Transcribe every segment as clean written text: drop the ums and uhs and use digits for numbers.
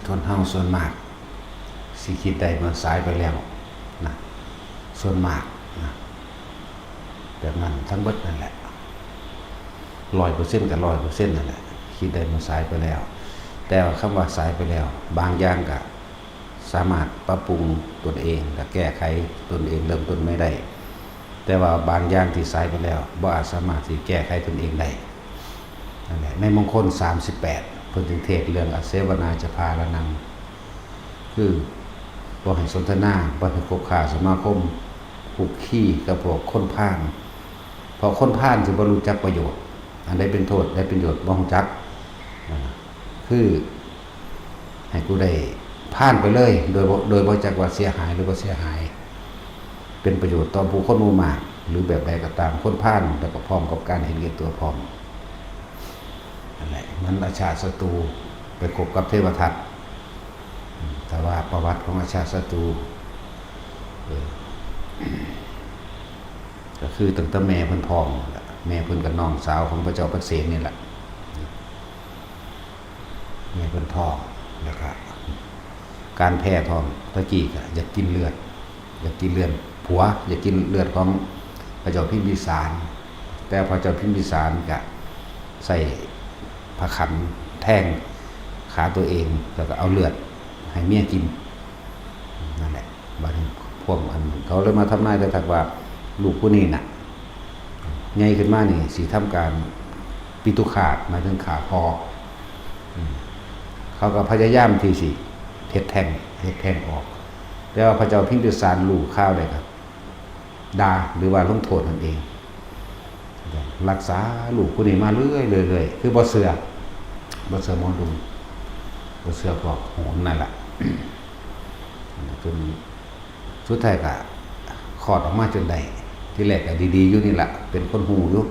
คนเฮาส่วนมากสิคิดได้เมื่อสายไปแล้วนะส่วนมากนะแบบนั้นทั้งเบิดนั่นแหละ100%กับ100%นั่นแหละคิดได้เมื่อสายไปแล้วแต่คำว่าสายไปแล้วบางอย่างก็สามารถปรับปรุงตนเองและแก้ไขตนเองเริ่มต้นไม่ได้แต่ว่าบางอย่างที่สายไปแล้วบ่อาจสามารถที่แก้ไขตนเองได้นั่นแหละในมงคล38เพิ่นจึงเทศเรื่องอเสวนาจะพาละนังคือบ่ให้สนทนาบ่ให้คบค้าสมาคมคุกคีกับพวกคนพาลเพราะคนพาลสิบ่รู้จักประโยชน์อันใดเป็นโทษได้ประโยชน์บ่รู้จักคือให้กูได้ผ่านไปเลยโดยบ่จักว่าเสียหายหรือบ่เสียหายเป็นประโยชน์ต่อผู้คนหมู่มากหรือแบบใดก็ตามคนพาลแต่ก็พร้อมกับการเห็นแก่ตัวพร้อมนั่นแหละมันอาชาติศัตรูไปคบกับเทวทัตแต่ว่าประวัติของอาชาติศัตรูก็คือตั้งแต่แม่เพิ่นท้องแม่เพิ่นกับน้องสาวของพระเจ้าปเสนนี่แหละแม่เพิ่นท้องแล้วก็การแพ้ท้องตะกี้ก็อยากกินเลือดผัวอยากกินเลือดของพระเจ้าพิมพิสารแต่พระเจ้าพิมพิสารก็ใส่พระขันแท่งขาตัวเองแล้วก็เอาเลือดให้เมียกินนั่นแหละบัดนี้พวกอันเขาเลยมาทำนายแต่ถักว่าลูกผู้นี้น่ะใหญ่ขึ้นมานี่สิทำการปิตุฆาตหมายถึงขาพอเขาก็พยายามที่สิเฮ็ดแท่งออกแต่ว่าพระเจ้าพิมพิสารรู้ข่าวได้ครับด่าหรือว่าลงโทษนั่นเองรักษาลูกผู้นี้มาเรื่อยคือบ่เชื่อหมอดูบ่เชื่อพวกโหนนั่นแหละจนสุดท้ายก็คลอดออกมาจนได้ที่แรกก็ดีๆอยู่นี่แหละเป็นคนหูอยู่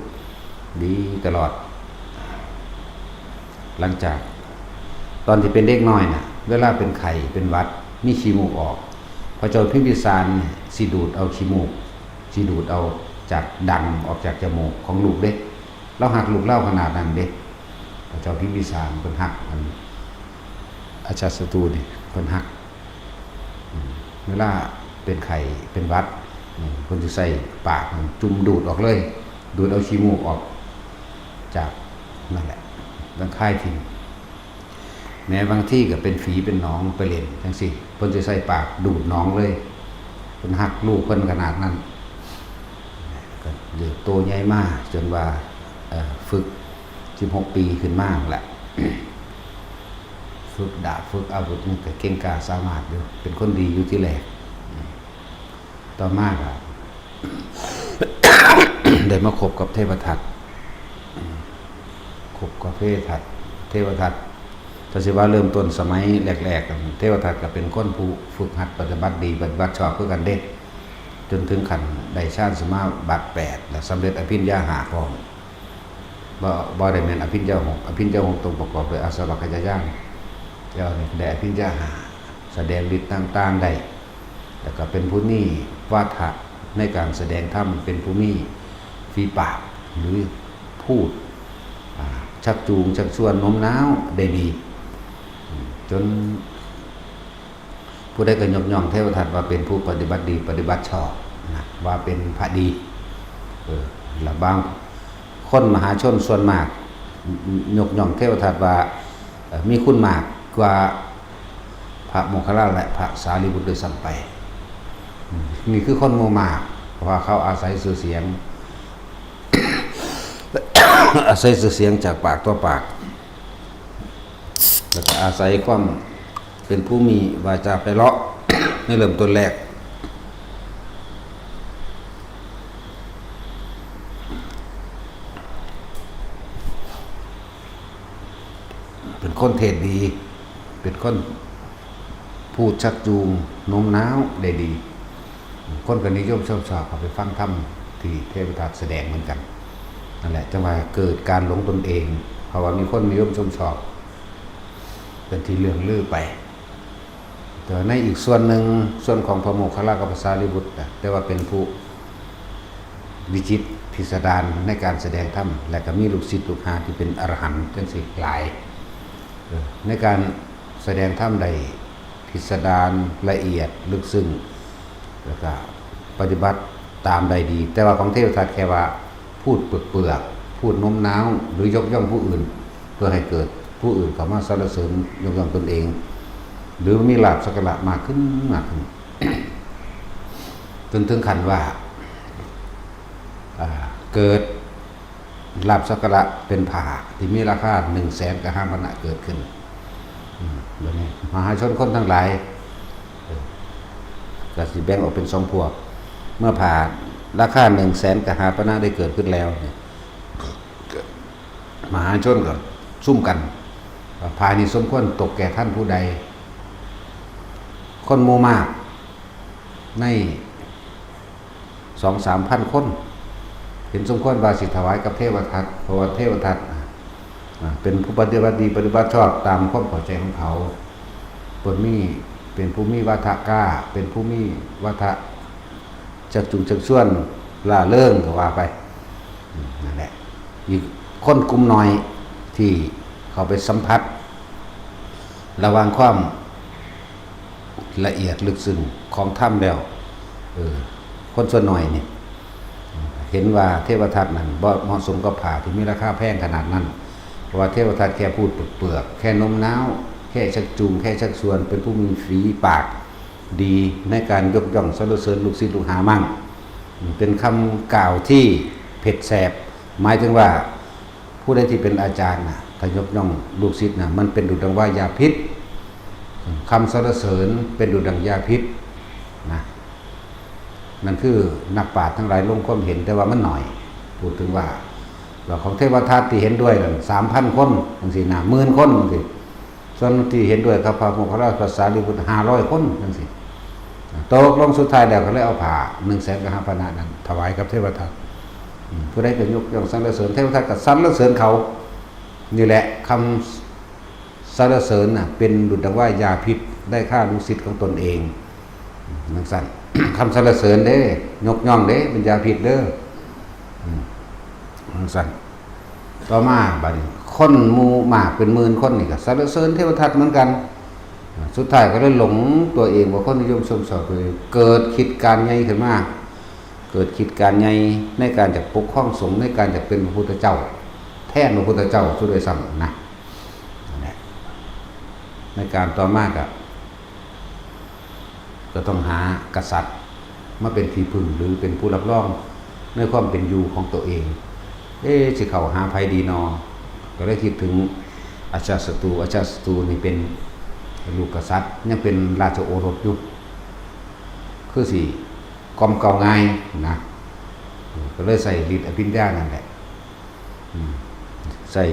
ดีตลอดหลังจากตอนที่เป็นเด็กน้อยน่ะเวลาเป็นไข้เป็นหวัดมีขี้มูกออกพระเจ้าพิมพิสารสิดูดเอาขี้มูกสิดูดเอาจากดังออกจากจมูกของลูกเด็กเราหักลูกเล่าขนาดนั้นเด็กพระเจ้าพิมพิสารเพิ่นหักมันอาชาติศัตรูนี่เพิ่นหักเวลาเป็นไข้เป็นหวัดเพิ่นสิใส่ปากจุ่มดูดออกเลยดูดเอาขี้มูกออกจากนั่นแหละดังคายทิ้งแม้บางที่ก็เป็นฝีเป็นหนองไปเล่นจังซี่เพิ่นสิใส่ปากดูดหนองเลยเพิ่นหักลูกเพิ่นขนาดนั้นก็เดือโตใหญ่มากจนว่าฝึก16 ปีขึ้นมาแหละฝึกดาบฝึกอาวุธนี่ก็เก่งกาจสามารถอยู่เป็นคนดีอยู่ที่แรกต่อมาก็ ได้มาคบกับเทวทัตคบกับเทวทัตแต่สิว่าเริ่มต้นสมัยแรกๆเทวทัตก็เป็นคนผู้ฝึกหัดปฏิบัติดีปฏิบัติชอบเพื่อกันเด็ดจนถึงขั้นได้ฌานสมาบัติ8และสำเร็จอภิญญา5พร้อมบ่ได้แม่นอภิญญา6อภิญญา6ตรงประกอบด้วยอาสวัคยญาณเจ้านี่ได้อภิญญา5แสดงฤทธิ์ต่างๆได้แล้วก็เป็นผู้มีวาทะในการแสดงธรรมเป็นผู้มีฝีปากหรือพูดชักจูงชักชวนโน้มน้าวได้ดีจนผู้ใดก็ยกย่องเทวทัตว่าเป็นผู้ปฏิบัติดีปฏิบัติชอบนะว่าเป็นพระดีและบางคนมหาชนส่วนมากยกย่องเทวทัตว่ามีคุณมากกว่าพระโมคคัลลานะและพระสารีบุตรโดยซ้ำไปนี่คือคนโมมากเพราะว่าเขาอาศัยสื่อเสียง อาศัยสื่อเสียงจากปากต่อปากแล้วก็อาศัยความเป็นผู้มีวาจาไพเราะ ในเริ่มต้นแรกเป็นคนเทศดีเป็นคนพูดชักจูงโน้มน้าวได้ดีคนก็นิยมชอบเข้าไปฟังธรรมที่เทวทัตแสดงเหมือนกันนั่นแหละจะมาเกิดการหลงตนเองเพราะว่ามีคนนิยมชอบเป็นที่เรื่องลือไปแต่ในอีกส่วนหนึ่งส่วนของพระโมคคัลลานะกับพระสารีบุตรแต่ว่าเป็นผู้วิจิตรพิสดารในการแสดงธรรมและก็มีลูกศิษย์ลูกหาที่เป็นอรหันต์จังสิหลายในการ แสดงธรรมได้พิสดารละเอียดลึกซึ้งแล้วก็ปฏิบัติตามได้ดี แต่ว่าของเทวทัตแค่ว่าพูดเปลือกพูดโน้มน้าวหรือยกย่องผู้อื่นเพื่อให้เกิดผู้อื่นเข้ามาสรรเสริญยกย่องตนเองหรือมีลาภสักการะมากขึ้น จนถึงขั้นว่าเกิดลาภสักการะเป็นผ่าที่มีราคา100,000 กับ 5,000 เกิดขึ้นแบบนี้มหาชนคนทั้งหลายก็สิแบ่งออกเป็น2 พวกเมื่อผ่าราคา100,000 กับ 5,000 ได้เกิดขึ้นแล้วมหาชนก็ซุ่มกันภายในสมควรตกแก่ท่านผู้ใดคนหมู่มากใน 2-3 พันคนเห็นสมควรว่าสิถวายกับเทวทัตเพราะว่าเทวทัตเป็นผู้ปฏิบัติดีปฏิบัติชอบตามความเข้าใจของเขาเป็นผู้มีวาทะกล้าเป็นผู้มีวาทะจักจุงจักชวนล่าเริงก็ว่าไปนั่นแหละอีกคนกลุ่มน้อยที่เขาไปสัมผัสระวังความละเอียดลึกซึ้งของถ้ำแล้วคนส่วนหน่อยนี่เห็นว่าเทวทัตนั้นบ่เหมาะสมกับผ่าที่มีราคาแพงขนาดนั้นเพราะว่าเทวทัตแค่พูดเปลือกแค่โน้มน้าวแค่ชักจูงแค่ชักชวนเป็นผู้มีฝีปากดีในการยกย่องสรรเสริญลูกศิษย์ลูกหามั่งเป็นคำกล่าวที่เผ็ดแสบหมายถึงว่าผู้ใดที่เป็นอาจารย์นะถ้ายกย่องลูกศิษย์นะมันเป็นดุจดังว่ายาพิษคำสรรเสริญเป็นดุจดังยาพิษนะนั่นคือนักปราชญ์ทั้งหลายลงความเห็นแต่ว่ามันหน่อยพูดถึงว่าเราของเทวทัตที่เห็นด้วยกัน3,000 คนจังซี่นะ10,000 คนจังซี่ส่วนที่เห็นด้วยกับพระโมคคัลลาภาษาลิบุตร500 คนจังซี่ตกลงสุดท้ายแล้วก็เลยเอาผ่า100,000 กับ 5,000 นั้นถวายกับเทวทัตผู้ใดก็ยกย่องสรรเสริญเทวทัตก็สรรเสริญเขานี่แหละคำสรรเสริญน่ะเป็นดุจดังว่ายาพิษได้ฆ่าลูกศิษย์ของตนเองนั่นสั่น คำสรรเสริญเด้ยกย่องเด้เป็นยาพิษเด้อนั่นสั่นต่อมาบัดนี้คนหมู่มากเป็น10,000 คนนี่ก็สรรเสริญเทวทัตเหมือนกันสุดท้ายก็เลยหลงตัวเองว่าคนนิยมชมชอบตัวเองเกิดคิดการใหญ่ขึ้นมาเกิดคิดการใหญ่ในการจะปกครองสงฆ์ในการจะเป็นพระพุทธเจ้าแทนพระพุทธเจ้าสุดด้วยซ้ำนะในการต่อมาก็ต้องหากษัตริย์มาเป็นที่พึ่งหรือเป็นผู้รับรองในความเป็นอยู่ของตัวเองสิเขาหาภัยดีนอก็ได้คิดถึงอาชาศัตรูนี่เป็นลูกกษัตริย์ยังเป็นราชโอรสอยู่คือสิกอมเก่าง่ายนะก็เลยใส่ฤทธิ์อภิญญานั่นแหละใส่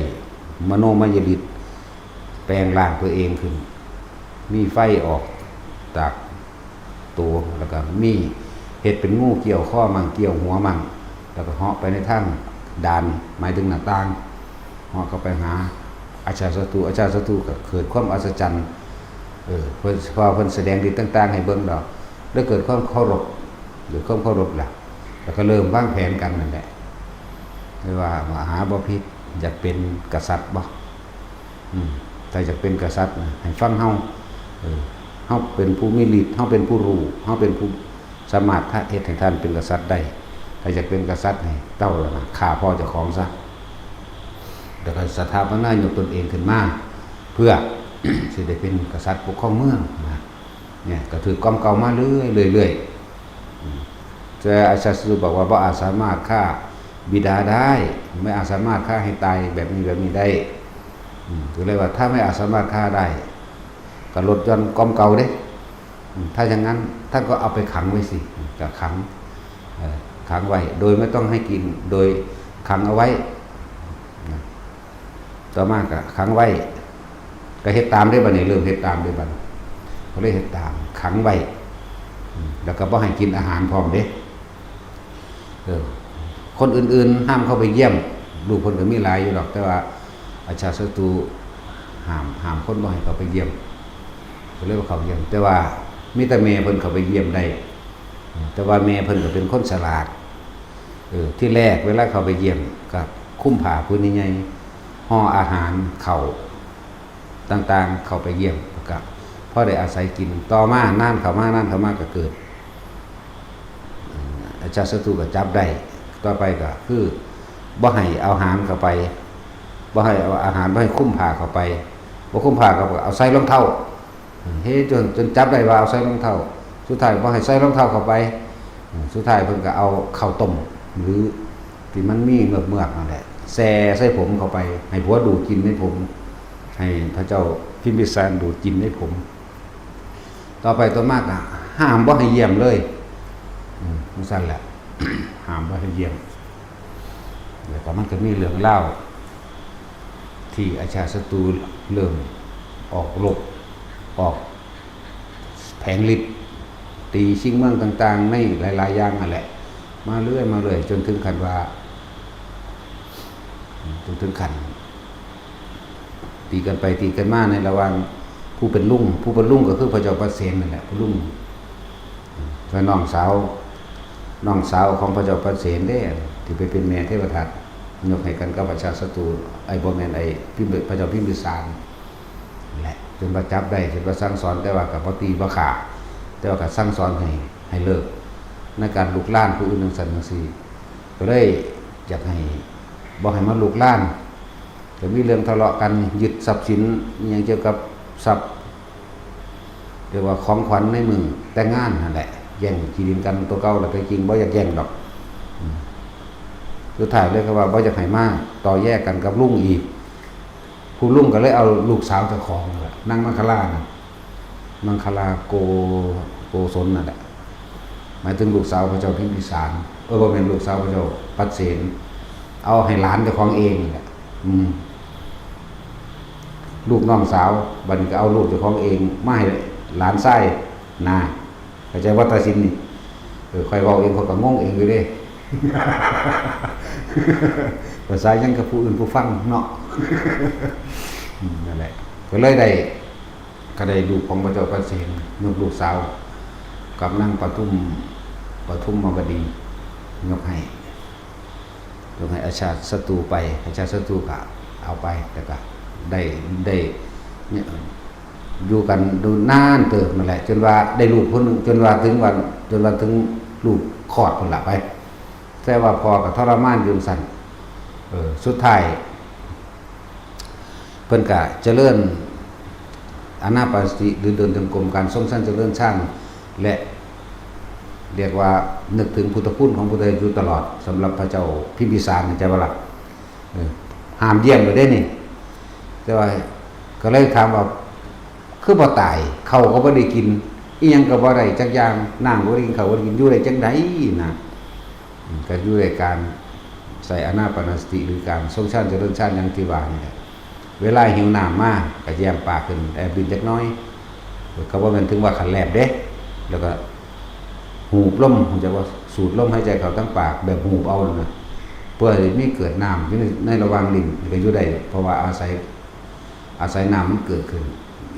มโนมยฤทธิ์แปลงร่างตัวเองขึ้นมีไฟออกจากตัวแล้วก็มีเห็ดเป็นงูเกี่ยวข้อมั่งเกี่ยวหัวมั่งแล้วก็เหาะไปในทางด่านหมายถึงหน้าต่างเหาะเข้าไปหาอาชาศัตรูก็เกิดความอัศจรรย์พอเพิ่นแสดงฤทธิ์ต่างๆให้เบิ่งดอกแล้วเกิดความเคารพหรือความเคารพล่ะแล้วก็เริ่มวางแผนกันนั่นแหละไม่ว่ามหาบพิตรอยากเป็นกษัตริย์บ่ถ้าอยากเป็นกษัตริย์ให้ฟังเฮาเป็นผู้มีฤทธิ์เฮาเป็นผู้รู้เฮาเป็นผู้สามารถเฮ็ดให้ท่านเป็นกษัตริย์ได้ถ้าอยากเป็นกษัตริย์ให้เต้าล่ะฆ่าพ่อเจ้าของซะแล้วก็สถาปนายกตนเองขึ้นมาเพื่อ สิได้เป็นกษัตริย์ปกครองเมืองนะเนี่ยก็ถือกอมเก่ามาเรื่อยแต่อาชาศัตรูบอกว่าบ่อาจสามารถฆ่าบิดาได้ไม่อาจสามารถฆ่าให้ตายแบบนี้ได้ถือเลยว่าถ้าไม่อาจสามารถฆ่าได้ก็ลดหย่อนกอมเก่าเด้ถ้าอย่างนั้นท่านก็เอาไปขังไว้สิก็ขังไว้โดยไม่ต้องให้กินโดยขังเอาไว้ต่อมาก็ขังไว้ก็เฮ็ดตามได้บัดนี้เริ่มเฮ็ดตามได้บัดเขาเลยเฮ็ดตามขังไว้แล้วก็บ่ให้กินอาหารพร้อมเด้คนอื่นๆห้ามเข้าไปเยี่ยมลูกเพิ่นก็มีหลายอยู่ดอกแต่ว่าอาชาศัตรูห้ามคนบ่ให้เข้าไปเยี่ยมก็เลยว่าเขาเยี่ยมแต่ว่ามีแต่แม่เพิ่นเข้าไปเยี่ยมได้แต่ว่าแม่เพิ่นก็เป็นคนฉลาดที่แรกเวลาเข้าไปเยี่ยมก็คุ้มผ้าพื้นใหญ่ห่ออาหารเข้า ต่างๆเข้าไปเยี่ยมกับพ่อได้อาศัยกินต่อมานั่นเข้ามาก็เกิดอาจารย์ศัตรูก็จับได้ต่อไปก็คือบ่ให้เอาอาหารเข้าไปบ่ให้เอาอาหารบ่ให้คุ้มผ้าเข้าไปบ่คุ้มผ้าก็เอาใส่รองเท้าเฮ้จนจับได้ว่าเอาใส่รองเท้าสุดท้ายบ่ให้ใส่รองเท้าเข้าไปสุดท้ายเพิ่นก็เอาข้าวต้มหรือที่มันมีเมือกๆนั่นแหละแซ่ใส่ผมเข้าไปให้ผัวดูดกินให้ผมให้พระเจ้าพิมพิสารดูดกินให้ผมต่อไปต่อมากอ่ะห้ามบ่ให้เยี่ยมเลยมันสั่นแหละ ห้ามบ่ให้เยี่ยมแล้วก็มันก็มีเรื่องเล่าที่อาชาศัตรูเริ่มออกรบออกแผงฤทธิ์ตีชิงเมืองต่างๆในหลายๆอย่างนั่นแหละมาเรื่อยจนถึงขั้นว่าจนถึงขั้นตีกันไปตีกันมาในระหว่างผู้เป็นลุงก็คือพระเจ้าปเสนนั่นแหละผู้ลุงและน้องสาวของพระเจ้าปเสนได้ที่ไปเป็นแม่เทวทัตยกให้กันกับอาชาศัตรูไอ้บ่แม่นไอ้พระเจ้าพิมพิสารแหละจนประจับได้จนประสั่งสอนแต่ว่ากับบ่ตีบ่ฆ่าแต่ว่าก็สั่งสอนให้เลิกในการลุกล้านผู้อื่นจังซั่นจังซี่ก็เลยอยากให้บ่ให้มาลุกล้านก็มีเรื่องทะเลาะกันยึดทรัพย์สินอย่างเกี่ยวกับทรัพย์เรียกว่าของขวัญในมือแต่งงานนั่นแหละแย่งที่ดินกันตัวเก่าแล้วไปจริงบ่อยากแย่งดอกสุดท้ายเลยก็ว่าบ่อยากให้มาต่อแยกกันกับลุงอีกผู้ลุงก็เลยเอาลูกสาวเจ้าของนั่นแหละนางมังคลาน่ะมังคลาโกศลนั่นแหละหมายถึงลูกสาวพระเจ้าพิมพิสารบ่แม่นลูกสาวพระเจ้าปัสเสนเอาให้หลานเจ้าของเองแหละลูกน้องสาวบัดนี้ก็เอาลูกเจ้าของเองมาให้หลานไส้นาเข้าใจว่าตาสินนี่ค่อยเว้าเองเขาก็งงเองอยู่เด้ ภาษายังกับผู้อื่นผู้ฟังเนาะ นั่นแหละก็เลยได้ลูกของพระเจ้าปเสนลูกสาวกับนางปทุมมวดียกให้อาชาศัตรูไปอาชาศัตรูก็เอาไปแต่ก็ได้เนี่ยอยู่กันดูนานเติบนั่นแหละจนว่าได้ลูกคนนึงจนว่าถึงลูกคลอดคนละไปแต่ว่าพอกับทรมานยืนสั่นสุดท้ายเพิ่นก็เจริญอานาปานสติหรือเดินจงกรมการทรงสร้างเจริญสร้างและเรียกว่านึกถึงพุทธคุณของพุทธเจ้าอยู่ตลอดสำหรับพระเจ้าพิมพิสารใจว่าล่ะห้ามเยี่ยมเลยได้นี่แต่ว่าก็เลยถามว่าคือบ่ตายเขาก็บ่ได้กินอีหยังก็บ่ได้จักอย่างน้ำบ่ได้กินเขาบ่ได้กินอยู่ได้จังได๋นะก็อยู่ในการใส่อานาปานสติหรือการทรงฌานเจริญฌานอย่างที่ว่านี่แหละเวลาหิวน้ำมาก็แย้มปากขึ้นแอบบินจักน้อยก็บ่แม่นถึงว่าขันแลบเด้แล้วก็หูบลมผมจะว่าสูดลมหายใจเข้าทั้งปากแบบหูบเอานะเพื่อให้มีเกิดน้ำอยู่ในระหว่างลิ้นก็อยู่ได้เพราะว่าอาศัยน้ำมันเกิดขึ้น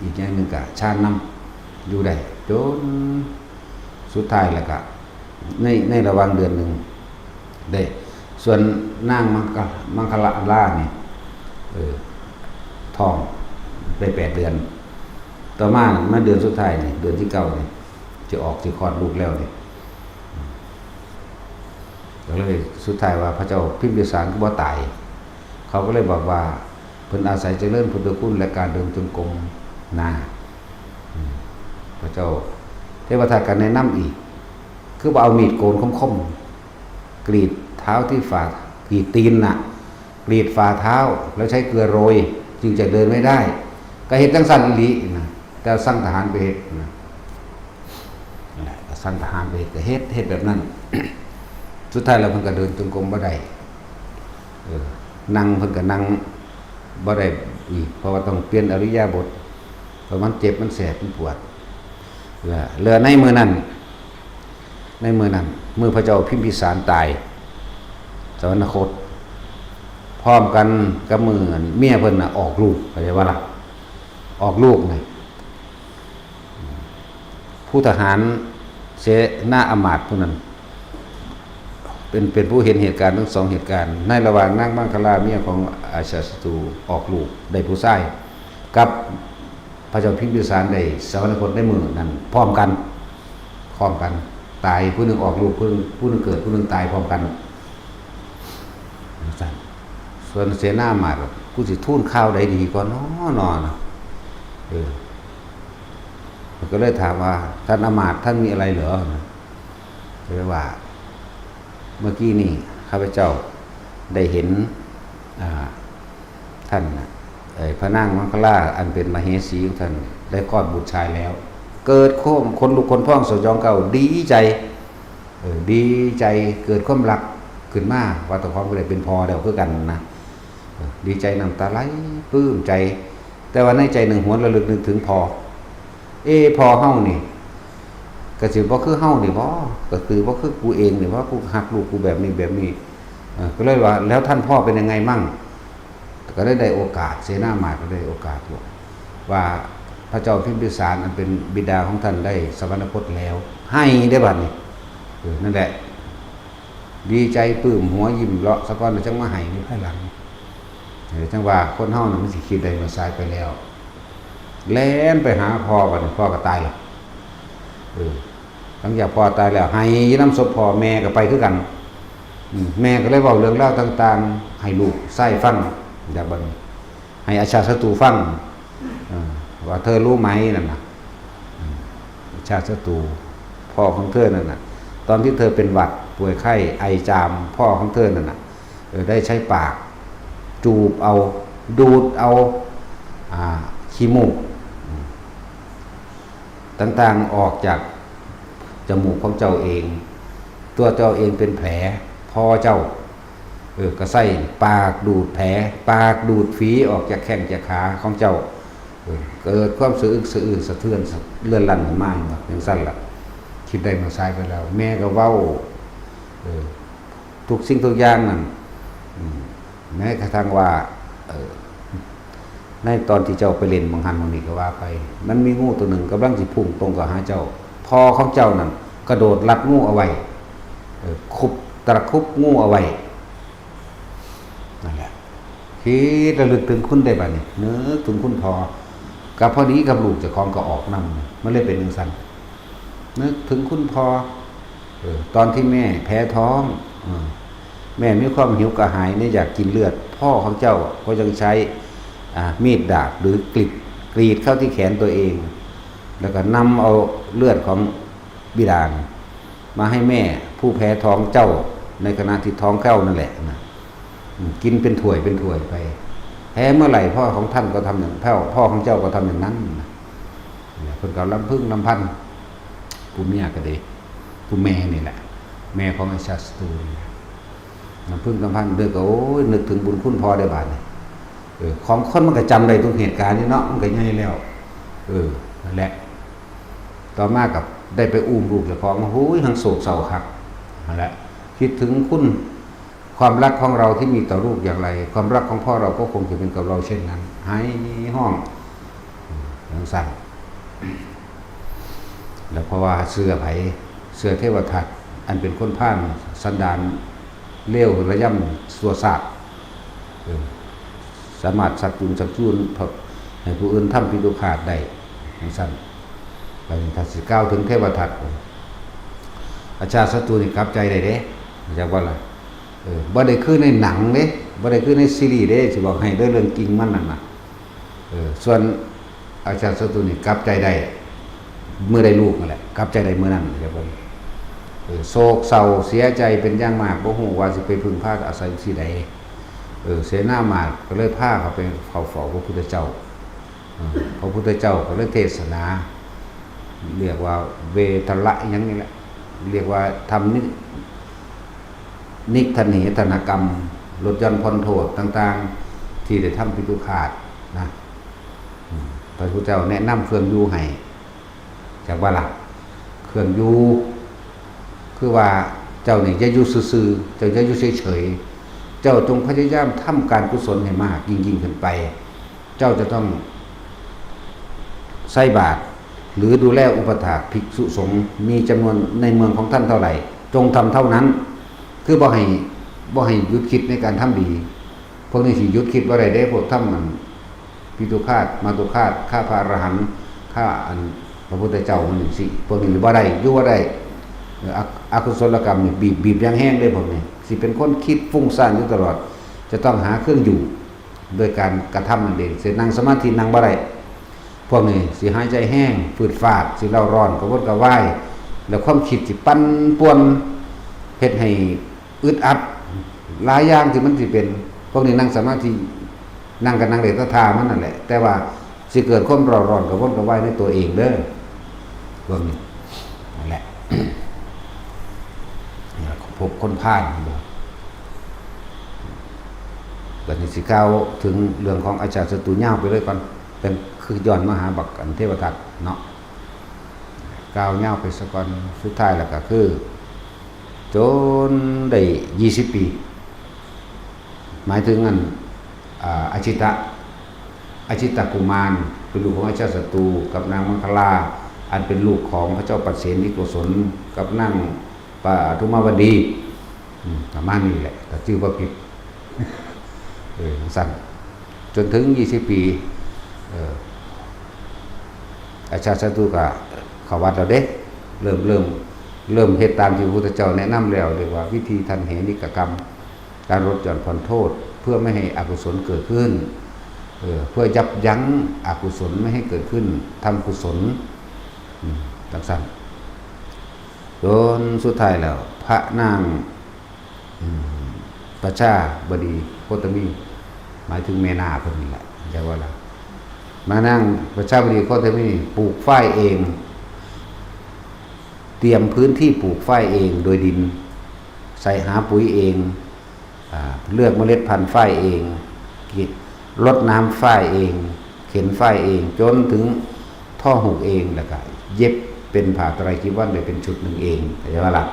อีกอย่างหนึ่งก็ชาน้ำอยู่ได้จนสุดท้ายแล้วก็ในระหว่างเดือนหนึ่งได้ส่วนนางมังคลานี่ท้องได้8 เดือนต่อมาเดือนสุดท้ายนี่เดือนที่9นี่จะออกสิคลอดลูกแล้วนี่ก็เลยสุดท้ายว่าพระเจ้าพิมพิสารก็บ่ตายเขาก็เลยบอกว่าเพิ่นอาศัยเจริญพุทธคุณและการเดินจงกรมนาพระเจ้าเทวทัตก็แนะนำอีกคือว่าเอามีดโกนคมๆกรีดเท้าที่ฝ่ากรีดตีนน่ะกรีดฝ่าเท้าแล้วใช้เกลือโรยจึงจะเดินไม่ได้ก็เฮ็ดจังซั่นอีหลีนะแต่สั่งทหารไปเฮ็ดนะสั่งทหารไปก็เฮ็ดแบบนั้น สุดท้ายแล้วเพิ่นก็เดินจงกรมบ่ได้นั่งเพิ่นก็นั่งบ่ได้อีกเพราะว่าต้องเปลี่ยนอริยบทเพราะมันเจ็บมันแสบมันปวดเหลือในมือนั้นมือพระเจ้าพิมพิสารตายสวรรคตพร้อมกันกับมือเมียเพิ่นน่ะออกลูกเข้าใจว่าล่ะออกลูกไงผู้ทหารเสนาอมาตย์ผู้นั้นเป็นผู้เห็นเหตุการณ์ทั้ง2 เหตุการณ์ในระหว่างนางมังคลาเมียของอาชาศัตรูออกลูกได้ผู้ชาย กับพระเจ้าพิมพิสารได้สวรรคตในมือนั้นพร้อมกันตายผู้หนึ่งออกลูกผู้หนึ่งเกิดผู้หนึ่งตายพร้อมกันส่วนเสนามาดกูสิทูลข้าวใดดีก็นอนก็เลยถามว่าท่านอมาตย์ท่านมีอะไรเหรอเลยว่าเมื่อกี้นี่ข้าพเจ้าได้เห็นท่านพระนางมังคลาอันเป็นมเหสีของท่านได้คลอดบุตรชายแล้วเกิดคนลุกคนพ่องสยองเก่าดีใจเกิดความรักขึ้นมาว่าตะพร้อมก็เลยเป็นพอเดียวเพื่อกันนะดีใจน้ำตาไหลปลื้มใจแต่ว่าในใจหนึ่งหวนระลึกนึกถึงพอพอเฮานี่ก็สิบ่คือเฮานี่บ่ก็คือบ่คือกูเองนี่ว่ากูหักลูกกูแบบนี้ก็เลยว่าแล้วท่านพ่อเป็นยังไงมั่งก็ได้โอกาสเสนามาก็ได้โอกาสว่าพระเจ้าพิมพิสารอันเป็นบิดาของท่านได้สวรรคตแล้วให้ได้บัดนี้นั่นแหละดีใจปลื้มหัวยิ้มเลาะสะก้อนจังมาให้ในภายหลังจังว่าคนเฮาน่ะมันสิคิดได้มาสายไปแล้วแล่นไปหาพ่อบัดนี้พ่อก็ตายแล้วหลังจากพ่อตายแล้วให้น้ำศพพ่อแม่ก็ไปคือกันแม่ก็เลยเว้าเรื่องเล่าต่างๆให้ลูกไส้ฟังอย่างบัดนี้ให้อาชาติศัตรูฟังว่าเธอรู้ไหมนั่นน่ะอาชาติศัตรูพ่อของเธอนั่นน่ะตอนที่เธอเป็นหวัดป่วยไข้ไอจามพ่อของเธอนั่นน่ะได้ใช้ปากจูบเอาดูดเอาขี้มูกต่างๆออกจากจมูกของเจ้าเองตัวเจ้าเองเป็นแผลพ่อเจ้าก็ใส่ปากดูดแผลปากดูดฝีออกจากแข้งจากขาของเจ้าเกิดความสะอึกสะอื้นสะเทือนเลื่อนลั่นมากอย่างสั้นล่ะคิดได้มาใช้ไปแล้วแม่ก็เว้าทุกสิ่งทุกอย่างนั่นแม้กระทั่งว่าในตอนที่เจ้าไปเล่นบางหันบางนี้ก็ว่าไปมันมีงูตัวหนึ่งกำลังสิพุ่งตรงกับหาเจ้าพอของเจ้านั่นกระโดดรัดงูเอาไว้ตะคุบงูเอาไว้นั่นแหละคิดระลึกถึงคุณได้บ้านี่นึกถึงคุณพอกับพอดีกับลูกเจ้าของก็ออกนำมันเลยเป็นอย่างสั้นนึกถึงคุณพอตอนที่แม่แพ้ท้องแม่มีความหิวกระหายเนี่ยอยากกินเลือดพ่อของเจ้าก็ยังใช้มีดดาบหรือกรีดเข้าที่แขนตัวเองแล้วก็นำเอาเลือดของบิดามาให้แม่ผู้แพ้ท้องเจ้าในขณะที่ท้องเข้านั่นแหละนะกินเป็นถ้วยไปแพ้เมื่อไหร่พ่อของท่านก็ทำอย่างพ่อของเจ้าก็ทำอย่างนั้นคนเก่าลำพึ่งลำพันผู้เมียก็ดีผู้แม่นี่แหละแม่ของไอ้ชาสตูลำพึ่งลำพันเด็กก็โอ้ยนึกถึงบุญคุณพ่อได้บาดนี่ของคนมันก็จำได้ทุกเหตุการณ์นี่เนาะมันก็ง่ายแล้วนั่นแหละต่อมากับได้ไปอุ้มลูกเจ้าของโอ้ยทั้งโศกเศร้าคักนั่นแหละคิดถึงคุณความรักของเราที่มีต่อลูกอย่างไรความรักของพ่อเราก็คงจะเป็นกับเราเช่นนั้นให้ห้องอย่างสั่นแล้วเพราะว่าเสื้อเทวทัตอันเป็นคนผ่านสันดานเลี้ยวระย่ำสัวศาสตร์สามารถสักจุนให้ผู้อื่นทำพิดุขาดได้อย่างสั้นไปทัศก้าวถึงเทวทัตอาชาติศัตรูนี่กลับใจได้เด้จากว่าอะไรบ่ได้คือในหนังเด้บ่ได้คือในซีรีส์เด้สิบอกให้ด้วยเรื่องจริงมันนั่นน่ะส่วนอาชาติศัตรูนี่กลับใจได้เมื่อได้ลูกนั่นแหละกลับใจได้เมื่อนั้นจากว่าโศกเศร้าเสียใจเป็นอย่างมากบ่ฮู้ว่าสิไปพึ่งพาอาศัยที่ใดเสนามาดก็เลยพาเขาไปเฝ้าพระพุทธเจ้าพระพุทธเจ้าก็เลยเทศนาเรียกว่าเวทละอย่างนี้แหละเรียกว่าทำนิกทนิธนกรรมลดหย่อนพ้นโทษต่างๆที่ได้ทำพิทุขาดนะพระพุทธเจ้าแนะนำเครื่องอยู่ให้จากว่าละเครื่องอยู่คือว่าเจ้านี่จะอยู่ซื่อๆเจ้าจะอยู่เฉยๆเจ้าจงพยายามทำการกุศลให้มากยิ่งขึ้นไปเจ้าจะต้องใส่บาตรหรือดูแลอุปถากภิกษุสงฆ์มีจำนวนในเมืองของท่านเท่าไหร่จงทำเท่านั้นคือบ่ให้หยุดคิดในการทำดีพวกนี้สิหยุดคิดว่าอะไรได้พวกทำมัน ปิตุฆาตมาตุฆาตฆ่าพระอรหันต์ฆ่าอันพระพุทธเจ้ามันสิพวกนี้บ่ได้อยู่บ่ได้อกุศลกรรมนี่บีบอย่างแห้งเลยพวกนี้สิเป็นคนคิดฟุ้งซ่านอยู่ตลอดจะต้องหาเครื่องอยู่โดยการกระทำนั่นเองสินั่งสมาธินั่งบ่ได้พวกนี้สิหายใจแห้งฝืดฟาดสิเล่าร้อนกระวนกระวายแล้วความคิดสิปั่นป่วนเฮ็ดให้อึดอัดหลายอย่างที่มันสิเป็นพวกนี้นั่งสมาธินั่งกันนั่งเดชทามันนั่นแหละแต่ว่าสิเกิดความร้อนกระวนกระวายในตัวเองเด้อพวกนี้นั่นแหละ พบคนพาลบัดนี้สิกล่าวถึงเรื่องของอาจารย์สตูญาไปเลยก่อนเป็นคือย้อนมาหาบักอันเทวทัตเนาะกล่าวญาไปซะก่อนสุดท้ายแล้วก็คือจนได้20 ปีหมายถึงอันอาชิตกุมารเป็นลูกของอาจารย์สตูกับนางมังคลาอันเป็นลูกของพระเจ้าปัสเสนวิโกศลกับนางปทุมวดีประมาณนี้แหละแต่ชื่อว่าผิดสั้นจนถึง20 ปีอาจารย์สตูก็เข้าวัดแล้วเด้เริ่มเฮ็ดตามที่พระพุทธเจ้าแนะนำแล้วเรียกว่าวิธีทันเหนิกกรรมการลดหย่อนผ่อนโทษเพื่อไม่ให้อกุศลเกิดขึ้นเพื่อยับยั้งอกุศลไม่ให้เกิดขึ้นทำกุศลต่างสั้นจนสุดท้ายแล้วพระนางประชาบดีโคตมีหมายถึงแม่นาเพิ่นนี่แหละจะว่าล่ะมานั่งประชาบดีโคตมีปลูกฝ้ายเองเตรียมพื้นที่ปลูกฝ้ายเองโดยดินใส่หาปุ๋ยเองเลือกเมล็ดพันธุ์ฝ้ายเองรดน้ำฝ้ายเองเข็นฝ้ายเองจนถึงท่อหุกเองแล้วก็เย็บเป็นผ้าไตรจีวรได้เป็นชุดหนึ่งเองเข้าใจว่าล่ะ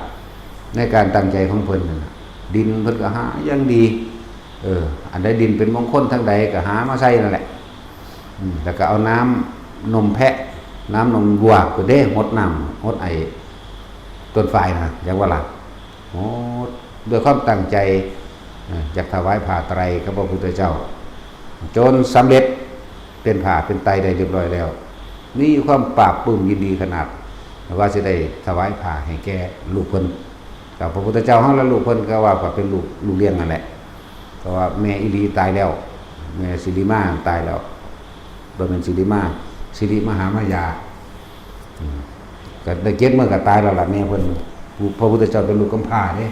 ในการตั้งใจของเพิ่นนั่นน่ะดินเพิ่นก็หาอย่างดีอันใดดินเป็นมงคลทั้งใดก็หามาใส่นั่นแหละแล้วก็เอาน้ำนมแพะน้ำนมวัวก็ได้หดน้ำหดไอต้นไฟนะอย่างว่าล่ะโอ้ด้วยความตั้งใจอยากถวายผ้าไตรกับพระพุทธเจ้าจนสำเร็จเป็นผ้าเป็นไตรได้เรียบร้อยแล้วนี่ความปราบปลื้มยินดีขนาดว่าจะได้ถวายผ้าให้แก่ลูกเพิ่นกับพระพุทธเจ้าเฮาและลูกเพิ่นก็ว่าเป็นลูกเลี้ยงนั่นแหละเพราะว่าแม่อีลีตายแล้วแม่สิริมาตายแล้วบ่เป็นสิริมาสิริมหามายาก็ได้เก็บเมื่อก็ตายแล้วล่ะแม่เพิ่นพระพุทธเจ้าเป็นลูกกำพร้าเด้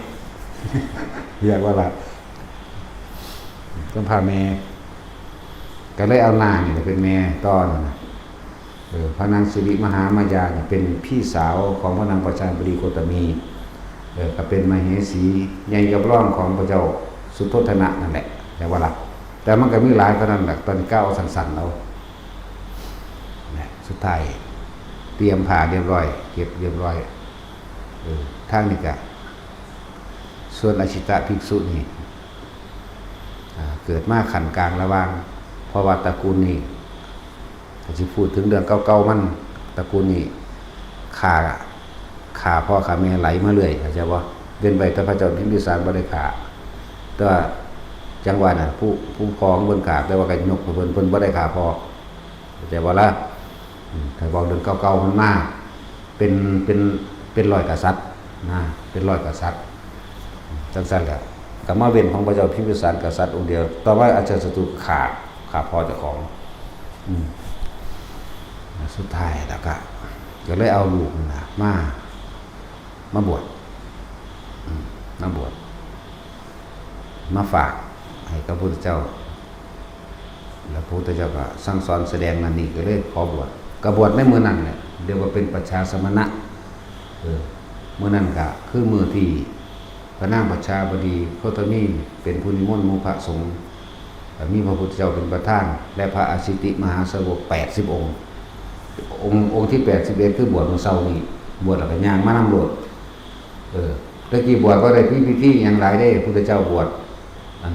เรียกว่าล่ะกำพร้าแม่ก็เลยเอานางนี่เป็นแม่ตอนพระนางสิริมหามายาเนี่ยเป็นพี่สาวของพระนางประชาบดีโคตมีก็เป็นมเหสีใหญ่กับร่องของพระเจ้าสุโธทนะนั่นแหละแต่ว่าล่ะแต่มันก็มีหลายขนาดนั้นตอนนี้ก้าวสั้นๆเอาสุดท้ายเตรียมผ่าเรียบร้อยเก็บเรียบร้อยทางนี้ก็ส่วนอาชิตะภิกษุนี่เกิดมาขันกลางระหว่างเพราะว่าตระกูลนี้จะพูดถึงเรื่องเก่าๆมันตระกูลนี้ขาพ่อขาแม่ไหลมาเรื่อยเข้าใจบ่เว้นไปแต่พระเจ้าพิมพิสารบ่ได้ขาแต่ว่าจังหวะน่ะผู้ครองเพิ่นขาแต่ว่าก็ยกเพิ่นบ่ได้ขาพ่อเข้าใจบ่ล่ะถ้าบอกเรื่องเก่าๆมันมาเป็นร้อยกษัตริย์นะเป็นร้อยกษัตริย์จังซั่นแหละก็มาเว้นของพระเจ้าพิมพิสารกษัตริย์องค์เดียวต่อมาอาจารย์สตุขาพ่อเจ้าของสุดท้ายแล้วก็เลยเอาลูกนะมาบวชมาฝากให้กับพระพุทธเจ้าแล้วพระพุทธเจ้าก็สั่งสอนแสดงนั่นนี่ก็เลยขอบวชก็บวชในมื้อนั้นแหละเรียกว่าเป็นประชาสมณะมื้อนั้นก็คือมื้อที่พระนางประชาบดีโคตมีเป็นผู้นิมนต์หมู่พระสงฆ์มีพระพุทธเจ้าเป็นประธานและพระอสิติมหาสาวก80 องค์ที่81คือบวชเมื่อเช้านี้บวชแล้วก็ย่างมานำโลดตะกี้บวชก็ได้พิธีอย่างหลายได้พุทธเจ้าบวช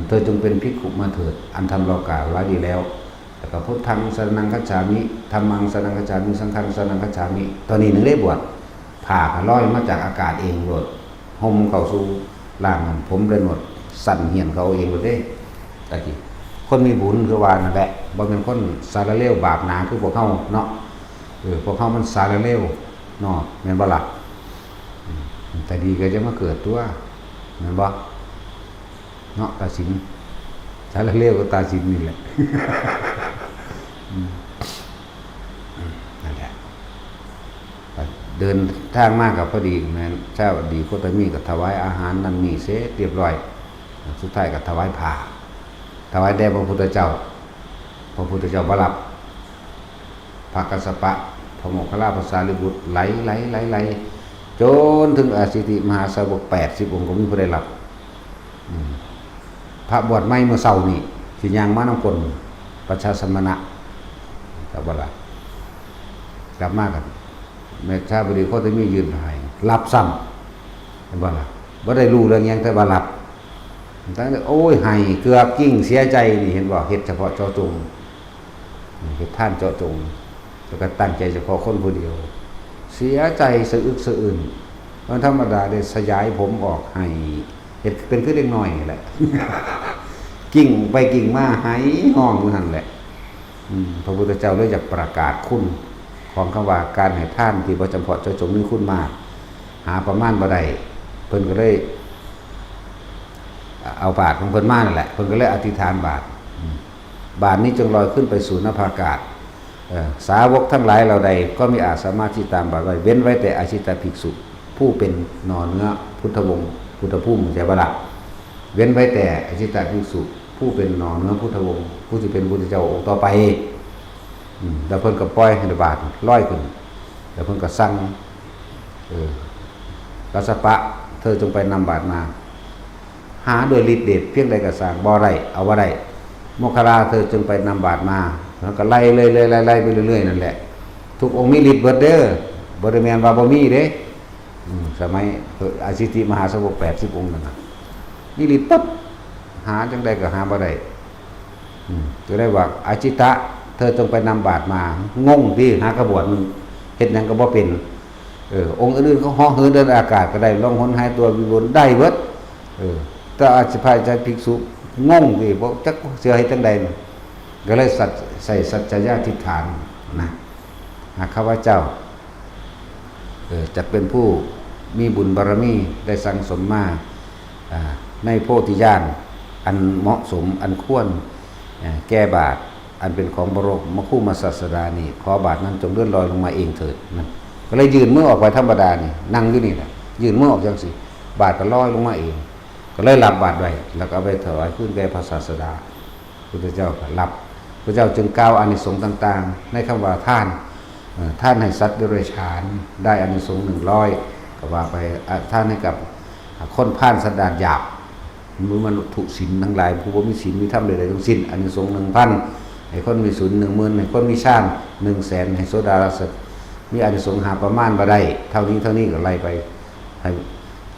เธอจงเป็นภิกขุมาเถิดอันทำเรากล่าวไว้ดีแล้วแต่ก็พุทธังสรณังคัจฉามิธัมมังสรณังคัจฉามิสังฆังสรณังคัจฉามิตอนนี้นึงได้บวชผ่าลอยมาจากอากาศเองโลดห่มเข้าสู่ร่างมันผมเลยหมดสั่นเหี่ยนเขาเองโลดเด้ตะกี้คนมีบุญคือว่านั่นแหละ บ่เป็นคนสารเลวบาปหนาคือพวกเฮาเนาะพวกเฮามันสารเลวเนาะแม่นบ่ล่ะแต่ดีก็จะมาเกิดตัวแม่นบ่เนาะตาสินสารเลวก็ตาสินนี่แหละนั่นแหละเดินทางมากกับพอดีแม่เจ้าดีโคตมีก็ถวายอาหารนั่นนี่เสร็จเรียบร้อยสุดท้ายก็ถวายผ้าถวายแด่พระพุทธเจ้าพระพุทธเจ้าบ่รับพระกัสสปะพระโมคคัลลาภาษาลิบุตรไหลจนถึงอสิติมหาสาวก80องค์ก็มีผู้ได้รับพระบวชใหม่เมื่อเช้านี่สิย่างมานำคนประชาสมณะก็บ่ล่ะกลับมากันแม่ชาบดีโคตมียืนถ่ายรับซ้ำเห็นบ่ล่ะบ่ได้รู้เรื่องหยังแต่ว่ารับตั้งแต่โอ้ยให้เกือบกิ้งเสียใจนี่เห็นบ่เฮ็ดเฉพาะเจาะจงเฮ็ดท่านเจาะจงแล้วก็ตั้งใจเฉพาะคนผู้เดียวเสียใจสะอึกสะอื้นมันธรรมดาได้สยายผมออกให้เฮ็ดเป็นคือเด็กน้อยแหละ กิ้งไปกิ้งมาหายห้องนั่นแหละพระพุทธเจ้าเลยอยากประกาศคุณของคำว่าการให้ท่านที่บ่จำเพาะเจาะจงมีคุณมากหาประมาณบ่ได้เพิ่นก็เลยเอาบาตรของเพิ่นมานั่นแหละเพิ่นก็เลยอธิษฐานบาตรนี้จงลอยขึ้นไปสู่นภาอากาศสาวกทั้งหลายเราใดก็มีอาจสามารถที่ตามบาตรไว้เว้นไว้แต่อาชิตภิกษุผู้เป็นนอเนื้อพุทธวงศ์พุทธภูมิใช่บ่ล่ะเว้นไว้แต่อาชิตภิกษุผู้เป็นนอเนื้อพุทธวงศ์ผู้ที่เป็นพุทธเจ้าองค์ต่อไปแล้วเพิ่นก็ปล่อยให้บาตรลอยขึ้นแล้วเพิ่นก็สั่งกัสสปะเธอจงไปนำบาตรมาหาโดยฤทธิ์เดชเพียงใดก็สร้างบ่ได้เอาว่าได้โมคคัลลาเธอจึงไปนำบาตรมาแล้วก็ไล่ไปเรื่อยๆนั่นแหละทุกองค์มีฤทธิ์เบิดเด้อบ่ได้แม่นว่าบ่มีเด้สมัยอาชิติมหาสาวก80องค์นั่นน่ะมีฤทธิ์ปั๊บหาจังไดก็หาบ่ได้ก็ได้ว่าอาชิตะเธอจงไปนำบาตรมางงที่หากระบวนมึงเฮ็ดหยังก็บ่เป็นองค์อื่นๆเขาเหาะเหินเดินอากาศก็ได้ล่องหนหายตัววิบูลย์ได้เบิดแต่อาจสิพายใจภิกษุงงที่บ่จักเสียให้จังใดก็เลยใส่สัจจญาธิษฐานนะหากข้าพเจ้าจะเป็นผู้มีบุญบารมีได้สั่งสมมาในโพธิญาณอันเหมาะสมอันควรแก้บาปอันเป็นของบรมครูมาศาสดานี่ขอบาปนั้นจงเลื่อนลอยลงมาเองเถิดนะก็เลยยืนมือออกไปธรรมดานี่นั่งอยู่นี่แหละยืนมือออกจังสิบาปก็ลอยลงมาเองก็เลยรับบาตรไว้แล้วก็เอาไปถวายขึ้นแก่พระศาสดาพุทธเจ้าก็รับพระเจ้าจึงกล่าวอานิสงส์ต่างๆในคำว่าท่านให้สัตว์เดรัจฉานได้อานิสงส์100ก็ว่าไปท่านให้กับคนผ่านสันดานหยาบมนุษย์ทุศีลทั้งหลายผู้บ่มีศีลมีธรรมใดๆทั้งสิ้นอานิสงส์ 1,000ให้คนมีศีล 10,000ให้คนมีฌาน 100,000ให้โสดาปัสสะมีอานิสงส์หาประมาณบ่ได้เท่านี้ก็ไล่ไปให้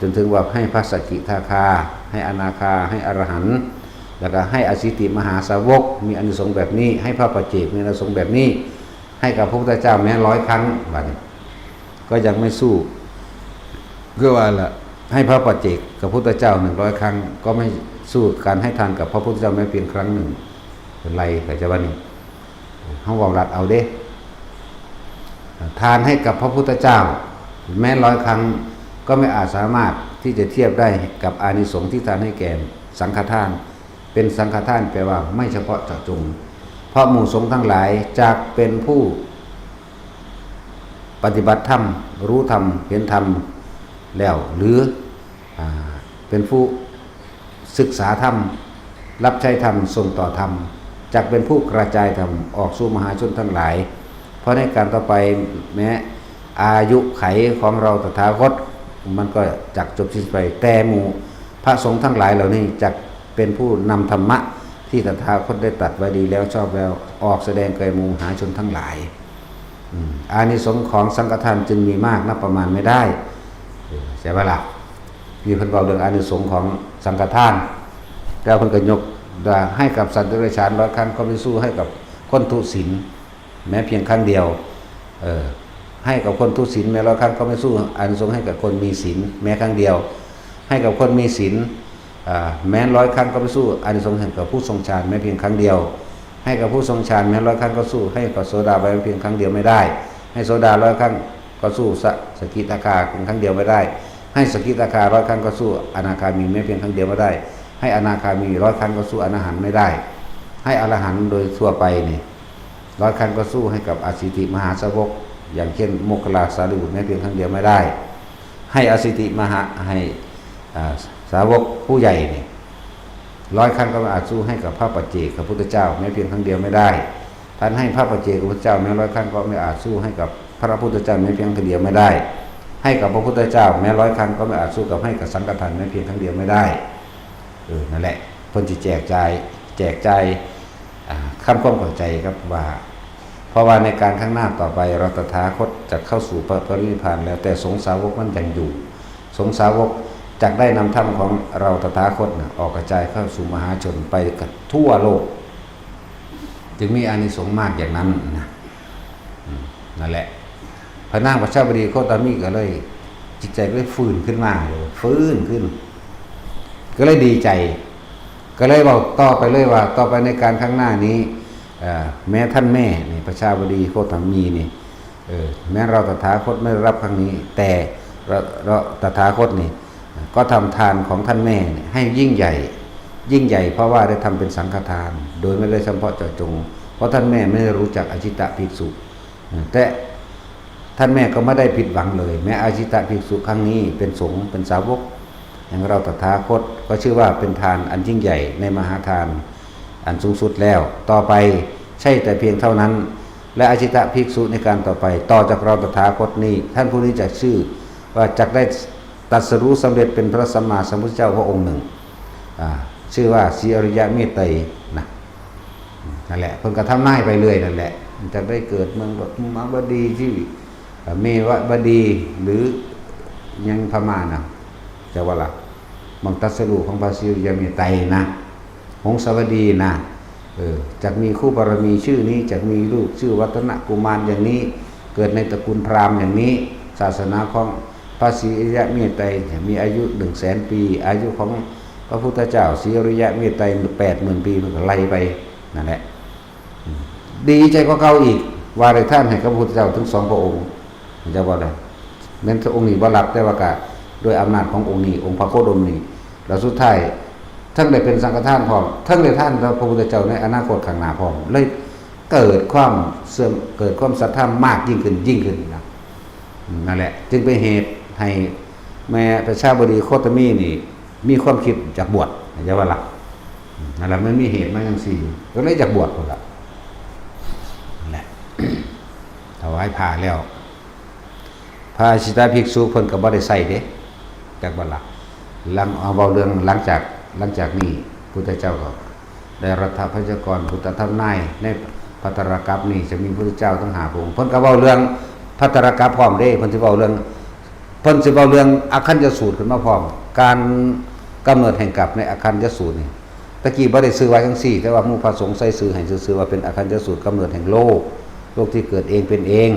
จนถึงว่าให้พระสกิทาคาให้อนาคาให้อรหันต์แล้วก็ให้อสิติมหาสาวกมีอานิสงส์แบบนี้ให้พระปัจเจกมีอานิสงส์แบบนี้ให้กับพระพุทธเจ้าแม้100 ครั้งบัดนี้ก็ยังไม่สู้ก็ว่าล่ะให้พระปัจเจกกับพระพุทธเจ้า100 ครั้งก็ไม่สู้การให้ทานกับพระพุทธเจ้าแม้เพียงครั้งหนึ่งเป็นไรแต่จะว่านี่เฮาเว้ารัดเอาเด้ทานให้กับพระพุทธเจ้าแม้100 ครั้งก็ไม่อาจสามารถที่จะเทียบได้กับอานิสงส์ที่ทานให้แก่สังฆทานเป็นสังฆทานแปลว่าไม่เฉพาะเจาะจงเพราะหมู่สงฆ์ทั้งหลายจากเป็นผู้ปฏิบัติธรรมรู้ธรรมเห็นธรรมแล้วหรือเป็นผู้ศึกษาธรรมรับใช้ธรรมส่งต่อธรรมจากเป็นผู้กระจายธรรมออกสู่มหาชนทั้งหลายเพราะในการต่อไปแม้อายุไขของเราตถาคตมันก็จักจบสิ้นไปแต่หมู่พระสงฆ์ทั้งหลายเหล่านี้จักเป็นผู้นำธรรมะที่ตถาคตได้ตรัสไว้ดีแล้วชอบแล้วออกแสดงแก่หมู่มหาชนทั้งหลายอานิสงส์ของสังฆทานจึงมีมากนับประมาณไม่ได้ใช่ไหมล่ะมีเพิ่นบอกเรื่องอานิสงส์ของสังฆทานแล้วเพิ่นก็ยกให้กับสัตว์เดรัจฉาน100 ครั้งก็ไม่สู้ให้กับคนทุศีลแม้เพียงครั้งเดียวให้กับคนทุศีลแม้100 ครั้งก็ไม่สู้อานิสงส์ให้กับคนมีศีลแม้ครั้งเดียวให้กับคนมีศีลแม้100 ครั้งก็ไม่สู้อานิสงส์ให้กับผู้ทรงฌานแม้เพียงครั้งเดียว ให้กับผู้ทรงฌานแม้100 ครั้งก็สู้ให้กับโสดาบันเพียงครั้งเดียวไม่ได้ให้โสดา100 ครั้งก็สู้สกิทาคาเพียงครั้งเดียวไม่ได้ให้สกิทาคา100 ครั้งก็สู้อนาคามีแม้เพียงครั้งเดียวไม่ได้ให้อนาคามี100 ครั้งก็สู้อรหันต์ไม่ได้ให้อรหันต์โดยทั่วไปนี่100 ครั้งก็สู้ให้กับอสิติมหาสาวกอย่างเช่นโมคคัลลาสารีบุตรแม้เพียงครั้งเดียวไม่ได้ให้อสิติมหาให้สาวกผู้ใหญ่นี่100 ครั้งก็อาจสู้ให้กับพระปัจเจกพระพุทธเจ้าแม้เพียงครั้งเดียวไม่ได้ท่านให้พระปัจเจกพระพุทธเจ้าแม้100 ครั้งก็ไม่อาจสู้ให้กับพระพุทธเจ้าแม้เพียงครั้งเดียวไม่ได้ให้กับพระพุทธเจ้าแม้100 ครั้งก็ไม่อาจสู้กับให้กับสังฆทานแม้เพียงครั้งเดียวไม่ได้นั่นแหละเพิ่นสิแจกจ่ายคำความเข้าใจครับว่าเพราะว่าในการข้างหน้าต่อไปเราตถาคตจะเข้าสู่พระนิพพานแล้วแต่สงฆ์สาวกมันยังอยู่สงฆ์สาวกจักได้นำธรรมของเราตถาคตออกกระจายเข้าสู่มหาชนไปกันทั่วโลกจึงมีอานิสงส์มากอย่างนั้นนั่นแหละพระนางพระเจ้าบดีโคตมีก็เลยจิตใจก็เลยฟื้นขึ้นมาเลยฟื้นขึ้นก็เลยดีใจก็เลยบอกต่อไปเลยว่าต่อไปในการข้างหน้านี้แม้ท่านแม่นี่พระชาบดีโคตมีนี่แม้เราตถาคตไม่ได้รับครั้งนี้แต่เราตถาคตนี่ก็ทำทานของท่านแม่ให้ยิ่งใหญ่เพราะว่าได้ทำเป็นสังฆทานโดยไม่ได้เฉพาะเจาะจงเพราะท่านแม่ไม่ได้รู้จักอจิตตภิกษุแต่ท่านแม่ก็ไม่ได้ผิดหวังเลยแม้อจิตตภิกษุครั้งนี้เป็นสงฆ์เป็นสาวกอย่างเราตถาคตก็ชื่อว่าเป็นทานอันยิ่งใหญ่ในมหาทานอันสูงสุดแล้วต่อไปใช่แต่เพียงเท่านั้นและอจิตตภิกษุในการต่อไปต่อจากเราตถาคตนี้ท่านผู้นี้จะชื่อว่าจักได้ตรัสรู้สำเร็จเป็นพระสัมมาสัมพุทธเจ้าพระองค์หนึ่งชื่อว่าสีอริยะเมตไตรนั่นแหละเพิ่นก็ทำนายไปเรื่อยนั่นแหละจะได้เกิดเมืองมบดีที่เมวบดีหรือยังพม่านะจะว่าล่ะมังตัสรู้ของพระสีอริยะเมตไตรนะหงสาวดีนะจากมีคู่บารมีชื่อนี้จากมีลูกชื่อวัฒนกุมารอย่างนี้เกิดในตระกูลพราหมณ์อย่างนี้ศาสนาของพระศรีอริยะเมตไตรมีอายุ100,000 ปีอายุของพระพุทธเจ้าศรีอริยะเมตไตร80,000 ปีมันก็ไล่ไปนั่นแหละดีใจกว่าเก่าอีกว่าได้ท่านให้พระพุทธเจ้าถึง2 พระองค์จะว่าได้แม้นองค์นี้บ่รับแต่ว่าก็ด้วยอำนาจขององค์นี้องค์พระโคดมนี้แล้วสุดท้ายทั้งได้เป็นสังฆทานพร้อมทั้งได้ท่านพระพุทธเจ้าในอนาคตข้างหน้าพร้อมเลยเกิดความเสื่อมเกิดความศรัทธามากยิ่งขึ้นนะนั่นแหละจึงเป็นเหตุให้แม่พระชาบดีโคตมีนี่มีความคิดจากบวชจะว่าล่ะนั่นแหละมันมีเหตุมาจังซี่ก็เลยจากบวชพุ่นล่ะนั่นแหละ ถวายผ้าแล้วพระสิตาภิกษุเพิ่นก็บ่ได้ใส่เด้จักบ่ล่ะหลังเอาเว้าเรื่องหลังจากนี้พุทธเจ้าก็ได้รัฐพยากรพุทธธรรมนายในภัตตรกัปนี่จะมีพุทธเจ้าทั้ง5 พระองค์เพิ่นก็เว้าเรื่องภัตตรกัปพร้อมเด้เพิ่นสิเว้าเรื่องอาคัญญสูตรขึ้นมาพร้อมการกำเนิดแห่งกัปในอาคัญญสูตรนี่ตะกี้บ่ได้ซื้อไว้จังซี่แต่ว่าหมู่พระสงฆ์ใส่ซื้อให้ซื่อๆว่าเป็นอาคัญญสูตรกำเนิดแห่งโลกที่เกิดเองเป็นเอง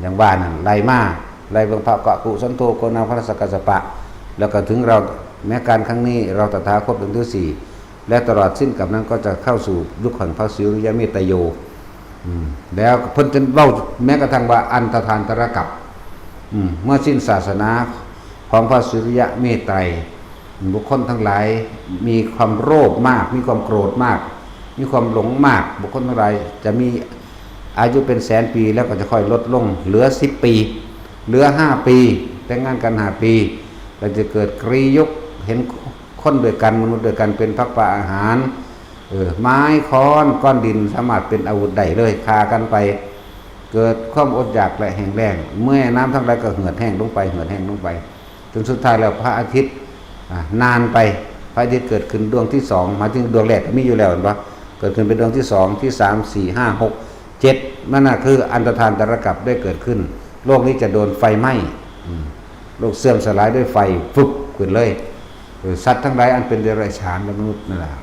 อย่างว่านั่นไล่มาไล่เบิ่งพระกะกุสันโธโกนาพระสกกัสสปะแล้วก็ถึงเราแม้การครั้งนี้เราตถาคตเป็นที่4และตลอดสิ้นกับนั้นก็จะเข้าสู่ยุคแห่งพระศรีอริยเมตไตรโยแล้วเพิ่นจะเว้าแม้กระทั่งว่าอันตทานตรกัปเมื่อสิ้นศาสนาของพระศรีอริยเมตไตรบุคคลทั้งหลายมีความโลภมากมีความโกรธมากมีความหลงมากบุคคลทั้งหลายจะมีอายุเป็น100,000 ปีแล้วก็จะค่อยลดลงเหลือ10 ปีเหลือ5 ปีแต่งงานกัน5 ปีเราจะเกิดกรียุคเห็นคนด้วยกันมนุษย์ด้วยกันเป็นพักปลาอาหารไม้ค้อนก้อนดินสามารถเป็นอาวุธได้เลยฆ่ากันไปเกิดความอดอยากและแห้งแล้งเมื่อน้ำทั้งหลายก็เหือดแห้งลงไปจนสุดท้ายแล้วพระอาทิตย์นานไปพระอาทิตย์เกิดขึ้นดวงที่2มาถึงดวงแรกมีอยู่แล้วเห็นปะเกิดขึ้นเป็นดวงที่2ที่3 4 5 6 7นั่นน่ะคืออันตทานตรกัปได้เกิดขึ้นโลกนี้จะโดนไฟไหม้โลกเสื่อมสลายด้วยไฟฟุบขึ้นเลยสัตว์ทั้งหลายอันเป็นเดรัจฉานและมนุษย์นั่นแหละ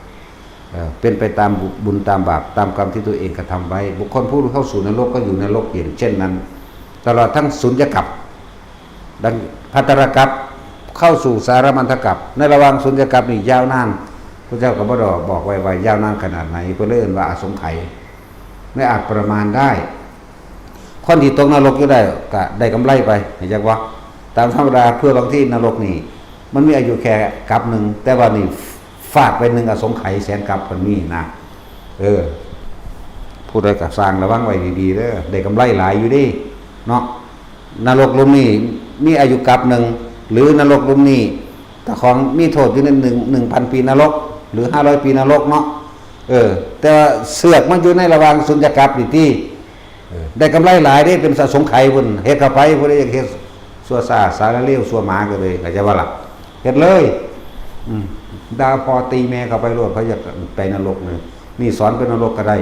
เป็นไปตามบุญตามบาปตามกรรมที่ตัวเองกระทำไว้บุคคลผู้เข้าสู่นรกก็อยู่ในนรกเย็นเช่นนั้นตลอดทั้งสุญญกัปดังภัตตรกัปเข้าสู่สารมัณฑกัปในระหว่างสุญญกัปนี่ยาวนาน พระเจ้าก็บ่ได้บอกไว้ว่ายาวนานขนาดไหนเพื่อเลื่อนว่าอาสงไขยไม่อาจประมาณได้คนที่ตกนรกอยู่ได้ก็ได้กำไรไปเห็นจักว่าตามธรรมดาเพื่อบางที่นรกนี่มันมีอายุแค่กับหนึ่งแต่ว่านี่ฟาดไปหนึ่งอสงไขยแสนกับมันมีนะผู้ใดกับสร้างระวังไว้ดีๆเด้อได้กำไรหลายอยู่ดิเนาะนรกลุมนี่มีอายุกับหนึ่งหรือนรกลุมนี่แต่ของมีโทษอยู่ใน1,000 ปีนรกหรือ500 ปีนรกเนาะแต่ว่าเสือกมันอยู่ในระหว่างสุญญากาศนี่ที่ได้กำไรหลายได้เป็นสะสงไขยพุ่นเฮ็ดเข้าไปบ่ได้เฮ็ดซัวซ่าสารเลวซัวหมาก็เลยก็จะว่าล่ะเฮ็ดเลยดาพอตีแม่เข้าไปโลดเขาอยากไปนรกเลยนี่สอนเป็นนรกก็ได้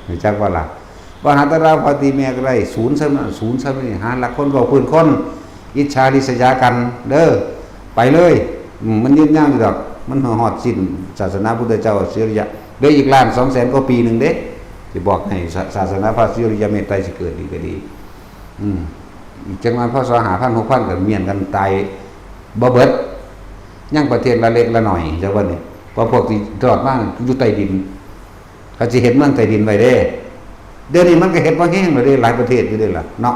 ไม่จักว่าล่ะว่าหาตราพอตีแม่ก็ได้ศูนย์ซะนี่หาหลักคนเว้าพื้นคนอิจฉาริษยากันเด้อไปเลยมันยืนย่างอยู่ดอกมันฮอดสิ้นศาสนาพุทธเจ้าสิริยะเด้ออีก1,200,000 กว่าปีนึงเด้สิบอกให้ศาสนาพระสิริยะเมตไตรสิเกิดดีก็ดีอีกจังหวัดพศ5,000 6,000ก็เมียนกันตายบ่เบิดยังประเทศละเล็กละหน่อยจังว่านี่เพราะพวกที่ตลอดมาอยู่ใต้ดินเขาสิเห็นเมืองใต้ดินไว้เด้เดี๋ยวนี้มันก็เฮ็ดบ่แห้งเลยเด้หลายประเทศอยู่เด้ล่ะเนาะ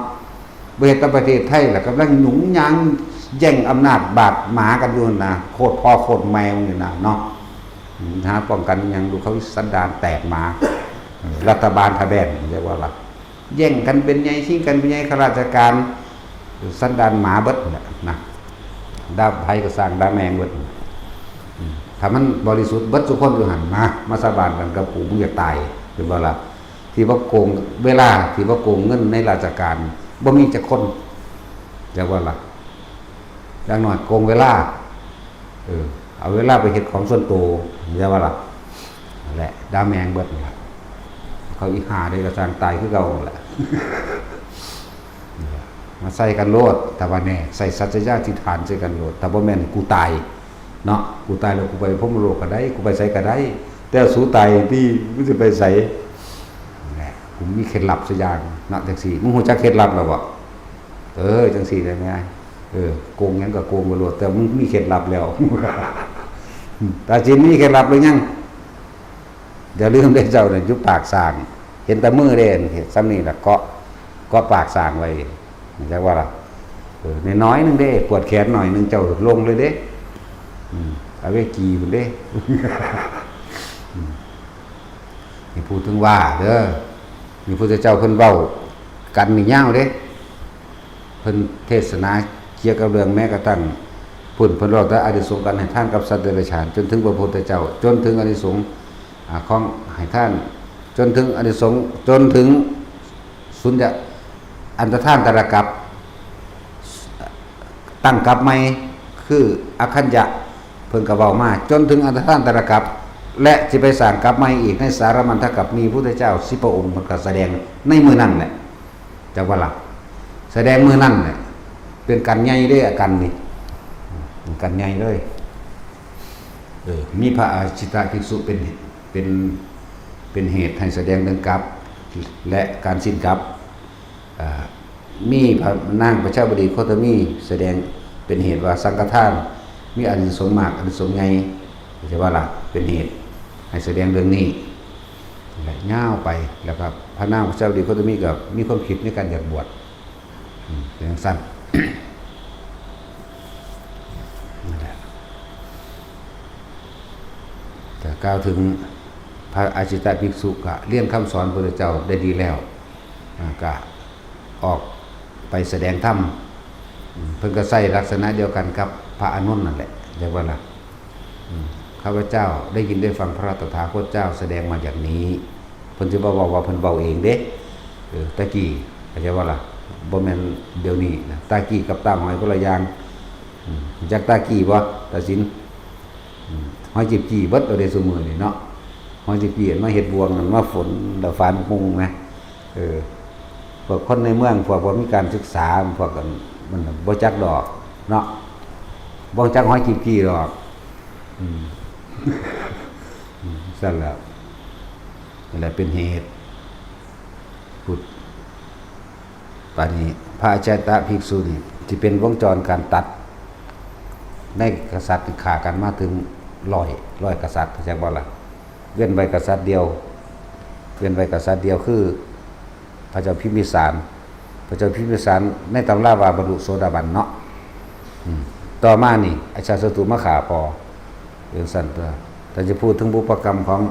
บ่เฮ็ดแต่ประเทศไทยล่ะกำลังหยุงหยางแย่งอำนาจบาดหมากันอยู่นะโคตรพ่อโคตรแมวนี่นะเนาะหาป้องกันยังดูเขาสันดานแตกมารัฐบาลทะแบนเรียกว่าล่ะแย่งกันเป็นใหญ่ชิงกันเป็นใหญ่ข้าราชการสันดานหมาเบิดนะดาไผก็สร้างดาแมงเบิดถ้ามันบริสุทธิ์เบิดทุกคนอยู่หั่นมาสาบานกันกับปู่มึงจะตายเรียกว่าล่ะที่ว่าโกงเวลาที่ว่าโกงเงินในราชการบ่มีจักคนเรียกว่าล่ะอย่างน้อยโกงเวลาเอาเวลาไปเฮ็ดของส่วนตัวเรียกว่าล่ะนั่นแหละดาแมงเบิดนี่ล่ะเขาอีหาได้ก็สร้างตายคือเก่าแหละมาใส่กันโลดแต่ว่าแน่ใส่สัจจะที่ฐานใส่กันโลดแต่บ่แม่นกูตายเนาะกูตายแล้วกูไปพรหมโลกก็ได้กูไปไสก็ได้แต่สู้ตายที่มึงสิไปไสแหละผมมีเคล็ดลับสักอย่างเนาะจังซี่มึงฮู้จักเคล็ดลับแล้วบ่จังซี่ได้มั้ยโกงหยังก็โกงบ่โลดแต่มึงมีเคล็ดลับแล้วตาจินมีเคล็ดลับหรือยังอย่าลืมได้เจ้าเนี่ยยุบปากสร้างเห็นแต่มือเด่นเห็นซ้ำนี่แหละก็ปากสร้างไว้ใช่ว่าล่ะน้อยนึงเด้ปวดแขนหน่อยนึงเจ้าลงเลยเด้เอาไว้กีมันเด้นี่พูดถึงว่าเด้อนี่พุทธเจ้าเพิ่นเว้ากันนี่ยาวเด้เพิ่นเทศนาเกี่ยวกับเรื่องแม้กระทั่งเพิ่นเว้าแต่อานิสงส์การให้ทานกับสัตว์เดรัจฉานจนถึงพระพุทธเจ้าจนถึงอานิสงส์ของให้ท่านจนถึงอานิสงส์จนถึงสุญญะอันตรธานตรกับตั้งกับใหม่คืออคัญญะเพิ่นก็เว้ามาจนถึงอันตรธานตรกับและสิไปสร้างกับใหม่อีกในสารมันทกับมีพุทธเจ้า10 พระองค์มันก็แสดงในมื้อนั้นแหละจักว่าล่ะแสดงมื้อนั้นแหละเป็นกันใหญ่เด้อกันนี่กันใหญ่เลยมีพระอาชิตาภิกษุเป็นเหตุให้แสดงเรื่องกรรมและการสิ้นกรรมมีพระนางพระเจ้าบดีโคตมีแสดงเป็นเหตุว่าสังฆทานมีอานิสงส์มากอานิสงส์ใหญ่ใช่ว่าล่ะเป็นเหตุให้แสดงเรื่องนี้และย่าวไปแล้วก็พระนางพระเจ้าบดีโคตมีกับมีความคิดในการอยากบวชอย่างสั้นแต่กล่าวถึงพระอาชิตภิกษุก็เรียนคำสอนพระพุทธเจ้าได้ดีแล้วก็ออกไปแสดงธรรมเพิ่นก็ใส่ลักษณะเดียวกันกับพระอานนท์นั่นแหละเรียกว่าล่ะข้าพเจ้าได้ยินได้ฟังพระตถาคตเจ้าแสดงมาอย่างนี้เพิ่นสิบ่ว่าเพิ่นเว้าเองเด้ตะกี้เข้าใจว่าล่ะบ่แม่นเดี๋ยวนี้นะตะกี้กับตาหอยคนละอย่างจักตะกี้บ่ตาสินหอยจิบจี้เบิดเอาได้ซุมื้อนี่เนาะหอยจิบจี้มาเฮ็ดบวงมาฝนดอกฟ้ามุงนะพวกคนในเมืองพวกบ่มีการศึกษาพวกกันมันบ่จักดอกเนาะบ่จักหอยจิบจี้ดอกสั่นแล้วนั่นแหละเป็นเหตุพุทธปานนี้พระอาจารย์ตะภิกษุนี่ที่เป็นวงจรการตัดในกษัตริย์ที่ฆ่ากันมาถึง ร้อยกษัตริย์เข้าใจบ่ล่ะเว้นไว้กษัตริย์เดียวเว้นไว้กษัตริย์เดียวคือพระเจ้าพิมพิสารพระเจ้าพิมพิสารในตำราว่าบรรลุโสดาบันเนาะต่อมานี่อาชาติศัตรูมาขาพอเรื่องสั้นตัวแต่จะพูดถึงบุพกรรมของ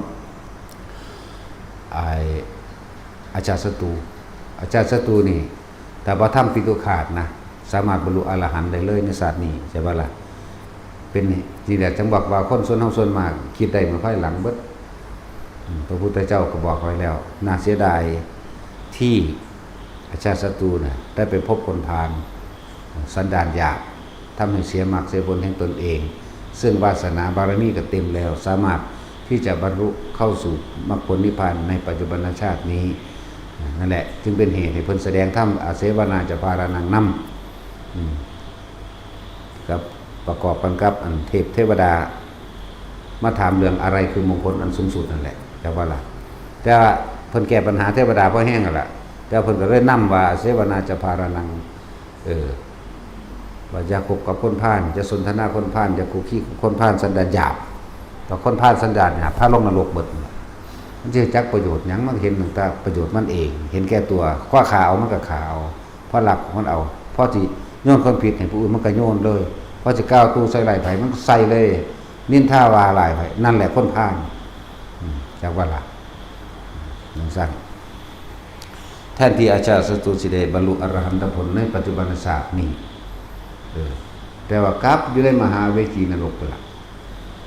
อาชาติศัตรูนี่แต่พอทำปิตุขาดนะสามารถบรรลุอรหันต์ได้เลยในศาสตร์นี้ใช่ป่ะล่ะเป็นจริงแต่จังบอกว่าคนส่วนเฮาส่วนมากคิดได้มาค่อยหลังเบิดพระพุทธเจ้าก็บอกไว้แล้วน่าเสียดายที่อาชาติศัตรูน่ะได้ไปพบคนพาลสันดานหยาบทำให้เสียมรรคเสียผลแห่งตนเองซึ่งวาสนาบารมีก็เต็มแล้วสามารถที่จะบรรลุเข้าสู่มรรคผลนิพพานในปัจจุบันชาตินี้นั่นแหละจึงเป็นเหตุให้เพิ่นแสดงธรรมอาเสวนาจะพารานังนำครับประกอบกันกับอันเทวดามาถามเรื่องอะไรคือมงคลอันสูงสุดนั่นแหละแต่ว่าล่ะแต่เพิ่นแก้ปัญหาเทวดาเพราะแห้งล่ะแต่เพิ่นก็เลยนำว่าอาเสวนาจะพารานังว่าจะคบกับคนพาลจะสนทนาคนพาลจะคุกคีคนพาลสันดานหยาบต่อคนพาลสันดานหยาบพาลงนรกเบิดมันจะจักประโยชน์หยังมันเห็นตั้งแต่ประโยชน์มันเองเห็นแก่ตัวคว้าขาเอามันก็ขาเอาเพราะหลักมันเอาเพราะที่โยนคนผิดให้ผู้อื่นมันก็โยนเลยเพราะจะก้าวตู้ใส่ไหลไผมันใส่เลยนินท่าวาหลายไผนั่นแหละคนพาลจากว่าล่ะนั่นสั่นแทนที่อาชาติศัตรูสิได้บรรลุอรหันตผลในปัจจุบันศาสตร์นี้แต่ว่ากลับอยู่ในมหาเวทีนรกไปละ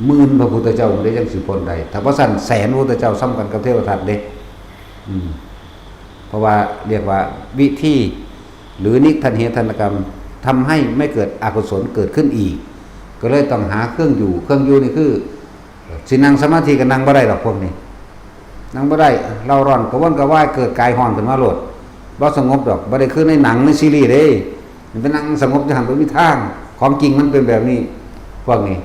หมื่นพระพุทธเจ้าได้ยังสิพ้นใดถ้าว่าสั่นแสนพระพุทธเจ้าซ้ำกันกับเทวทัตเด้เพราะว่าเรียกว่าวิธีหรือนิทันเหตุนกรรมทำให้ไม่เกิดอกุศลเกิดขึ้นอีกก็เลยต้องหาเครื่องอยู่นี่คือสินั่งสมาธิก็นั่งบ่ได้หรอกพวกนี้นั่งบ่ได้เราร้อนกระวนกระวายเกิดกายห้อนขึ้นมาโลดบ่สงบดอกบ่ได้คือในหนังในซีรีส์เด้มันเป็นนั่งสงบจะหันไปมีทางของจริงมันเป็นแบบนี้พวกนี้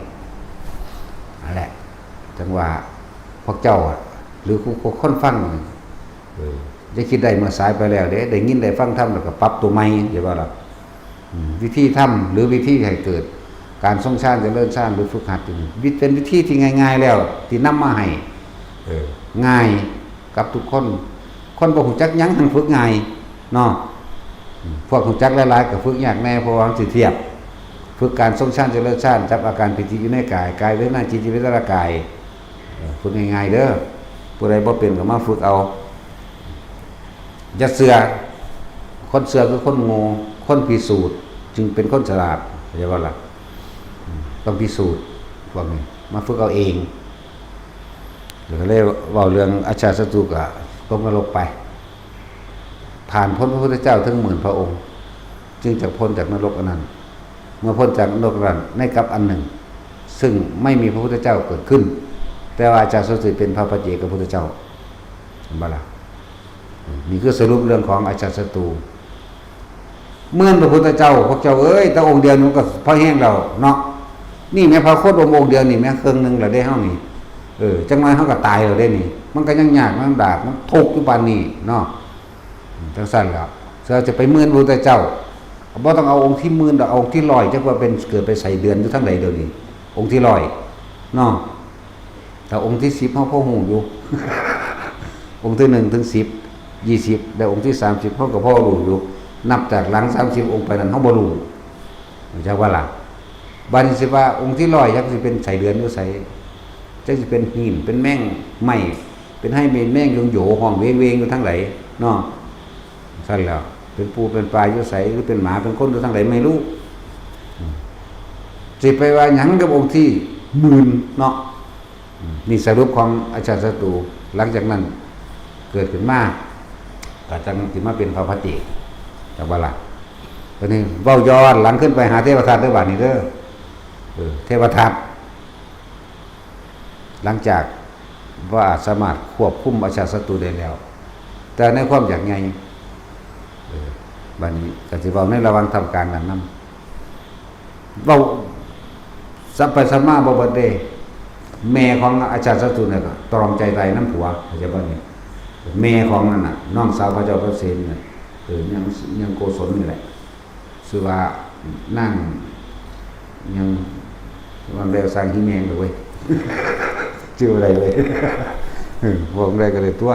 นั่นแหละจังว่าพวกเจ้าหรือคนฟังจะคิดได้เมื่อสายไปแล้วได้ยินได้ฟังธรรมแล้วก็ปรับตัวใหม่อย่าว่าล่ะวิธีทำหรือวิธีให้เกิดการทรงฌานเจริญฌานหรือฝึกหัดเป็นวิธีที่ง่ายๆแล้วที่นำมาให้ง่ายกับทุกคนบ่ฮู้จักหยังหันฝึกง่ายเนาะพวกฮู้จักหลายๆก็ฝึกยากแน่เพราะว่าสิเทียบฝึกการทรงฌานเจริญฌานจับอาการปิติอยู่ในกายเวทนาจิตวิญญาณกายฝึกง่ายๆเด้อผู้ใดบ่เป็นก็มาฝึกเอาอย่าเสือคนเสือคือคนโง่คนพิสูจน์จึงเป็นคนฉลาดเข้าใจบ่ล่ะต้องพิสูจน์พวกนี้มาฝึกเอาเองก็เลยเว้าเรื่องอาชาติศัตรูก็ตกนรกไปผ่านพ้นพระพุทธเจ้าถึง10,000พระองค์จึงจะพ้นจากนรกอันนั้นเมื่อพ้นจากนรกนั้นในกับอันหนึ่งซึ่งไม่มีพระพุทธเจ้าเกิดขึ้นแต่ว่าอาจารย์สติเป็นพระปัจเจกพระพุทธเจ้าเห็นบ่ล่ะนี่คือสรุปเรื่องของอาจารย์ศัตรูเมื่อพระพุทธเจ้าพวกเจ้าแต่องค์เดียวมันก็พอแห้งแล้วเนาะนี่แม้พระโคตรองค์เดียวนี่แม้เครื่องนึงแล้วได้เฮานี่จังน้อยเฮาก็ตายแล้วได้นี่มันก็ยังยากมันดากมันทุกข์อยู่ปานนี้เนาะจังซั่นแล้วเราจะไปเมื่อนพระพุทธเจ้าบ่ต้องเอาองค์ที่10,000ดอกเอาองค์ที่100จักว่าเป็นเกิดไปใส่เดือนอยู่ทั้งใดเดี๋ยวนี้องค์ที่100เนาะแต่องค์ที่10เฮาพอฮู้อยู่ องค์ที่1ถึง10 20ได้องค์ที่30เฮาก็พอรู้อยู่นับจากหลัง30องค์ไปนั้นเฮาบ่รู้จักว่าล่ะบัดนี้สิว่าองค์ที่100จักสิเป็นใส่เดือนหรือใส่จักสิเป็นหินเป็นแม่งไม้เป็นให้แม่งโยห้องเวงๆอยู่ทั้งไหนเนาะซั่นแล้วเป็นปูเป็นปลาอยู่ไสหรือเป็นหมาเป็นคนอยู่ทั้งไหนไม่รู้สิไปว่าหยังกับองค์ที่10,000เนาะนี่สรุปของอาจารย์ศัตรูหลังจากนั้นเกิดขึ้นมาก็จังสิมาเป็นพระพัจเจกจักว่าล่ะตอนนี้เว้าย้อนหลังขึ้นไปหาเทวทัตเด้อบัดนี้เด้อเทวทัตหลังจากว่าสามารถควบคุมอาชาติศัตรูได้แล้วแต่ในความอยากไงบัดนี้ก็สิเว้าในระหว่างทำการนั้นนำเว้าสัพพสัมมาบ่เบิดเด้แม่ของอาจารย์ศัตรูเนี่ยก็ตรอมใจตายน้ำผัวเข้าใจบ่นี่แม่ของนั่นน่ะน้องสาวพระเจ้าพระเสนเนี่ยยังโกศลนี่แหละชื่อว่านั่งยังวันเดียวสร้างหิแมงเลยเว้ย ชื่ออะไรเลยบอกได้ก็เลยตัว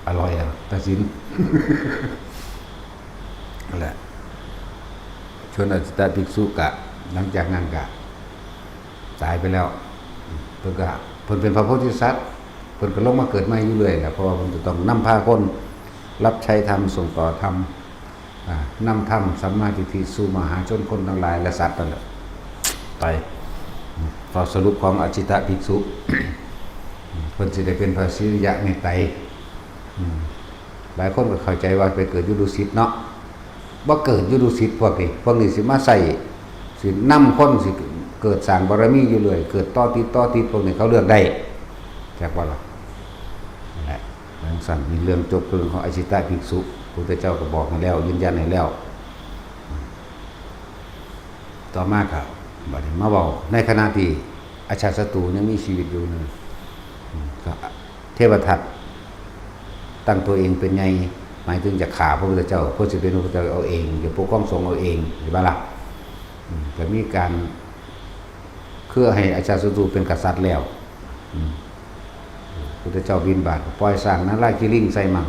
อร่อยอ่ะตาสินนั่นแหละชวนอจิตตภิกษุกะหลังจากนั้นกะตายไปแล้วเพิ่นเป็นพระโพธิสัตว์เพิ่นก็ลงมาเกิดใหม่อยู่เรื่อยแหละเพราะว่าเพิ่นจะต้องนำพาคนรับใช้ธรรมส่งต่อธรรมนำธรรมสัมมาทิฏฐิสู่มหาชนคนทั้งหลายและสัตว์นั่นแหละไปพอสรุปของอจิตตภิกษุเพิ่นสิได้เป็นพระสิริยะในไตรหลายคนก็เข้าใจว่าไปเกิดอยู่ดุสิตเนาะบ่เกิดอยู่ดุสิตพวกนี้สิมาใส่สินำคนสิเกิดสร้างบารมีอยู่เลยเกิดต่อติดพวกนี้เขาเลือกได้จากว่าล่ะนั่นแหละหลังสั่นมีเรื่องจบเรื่องของอจิตตภิกษุพระพุทธเจ้าก็บอกให้แล้วยืนยันให้แล้วต่อมาครับบัดนี้มาเว้าในขณะที่อาชาศัตรูยังมีชีวิตอยู่นึงก็เทวทัตตั้งตัวเองเป็นไงหมายถึงจะฆ่าพระพุทธเจ้าเพื่อจะเป็นพระพุทธเจ้าเอาเองจะปกป้องสงฆ์เอาเองหรือเปล่าก็มีการเพื่อให้อาชาศัตรูเป็นกษัตริย์แล้วพุทธเจ้าบินบาตปล่อยสร้างนาราคิลิงใส่มั่ง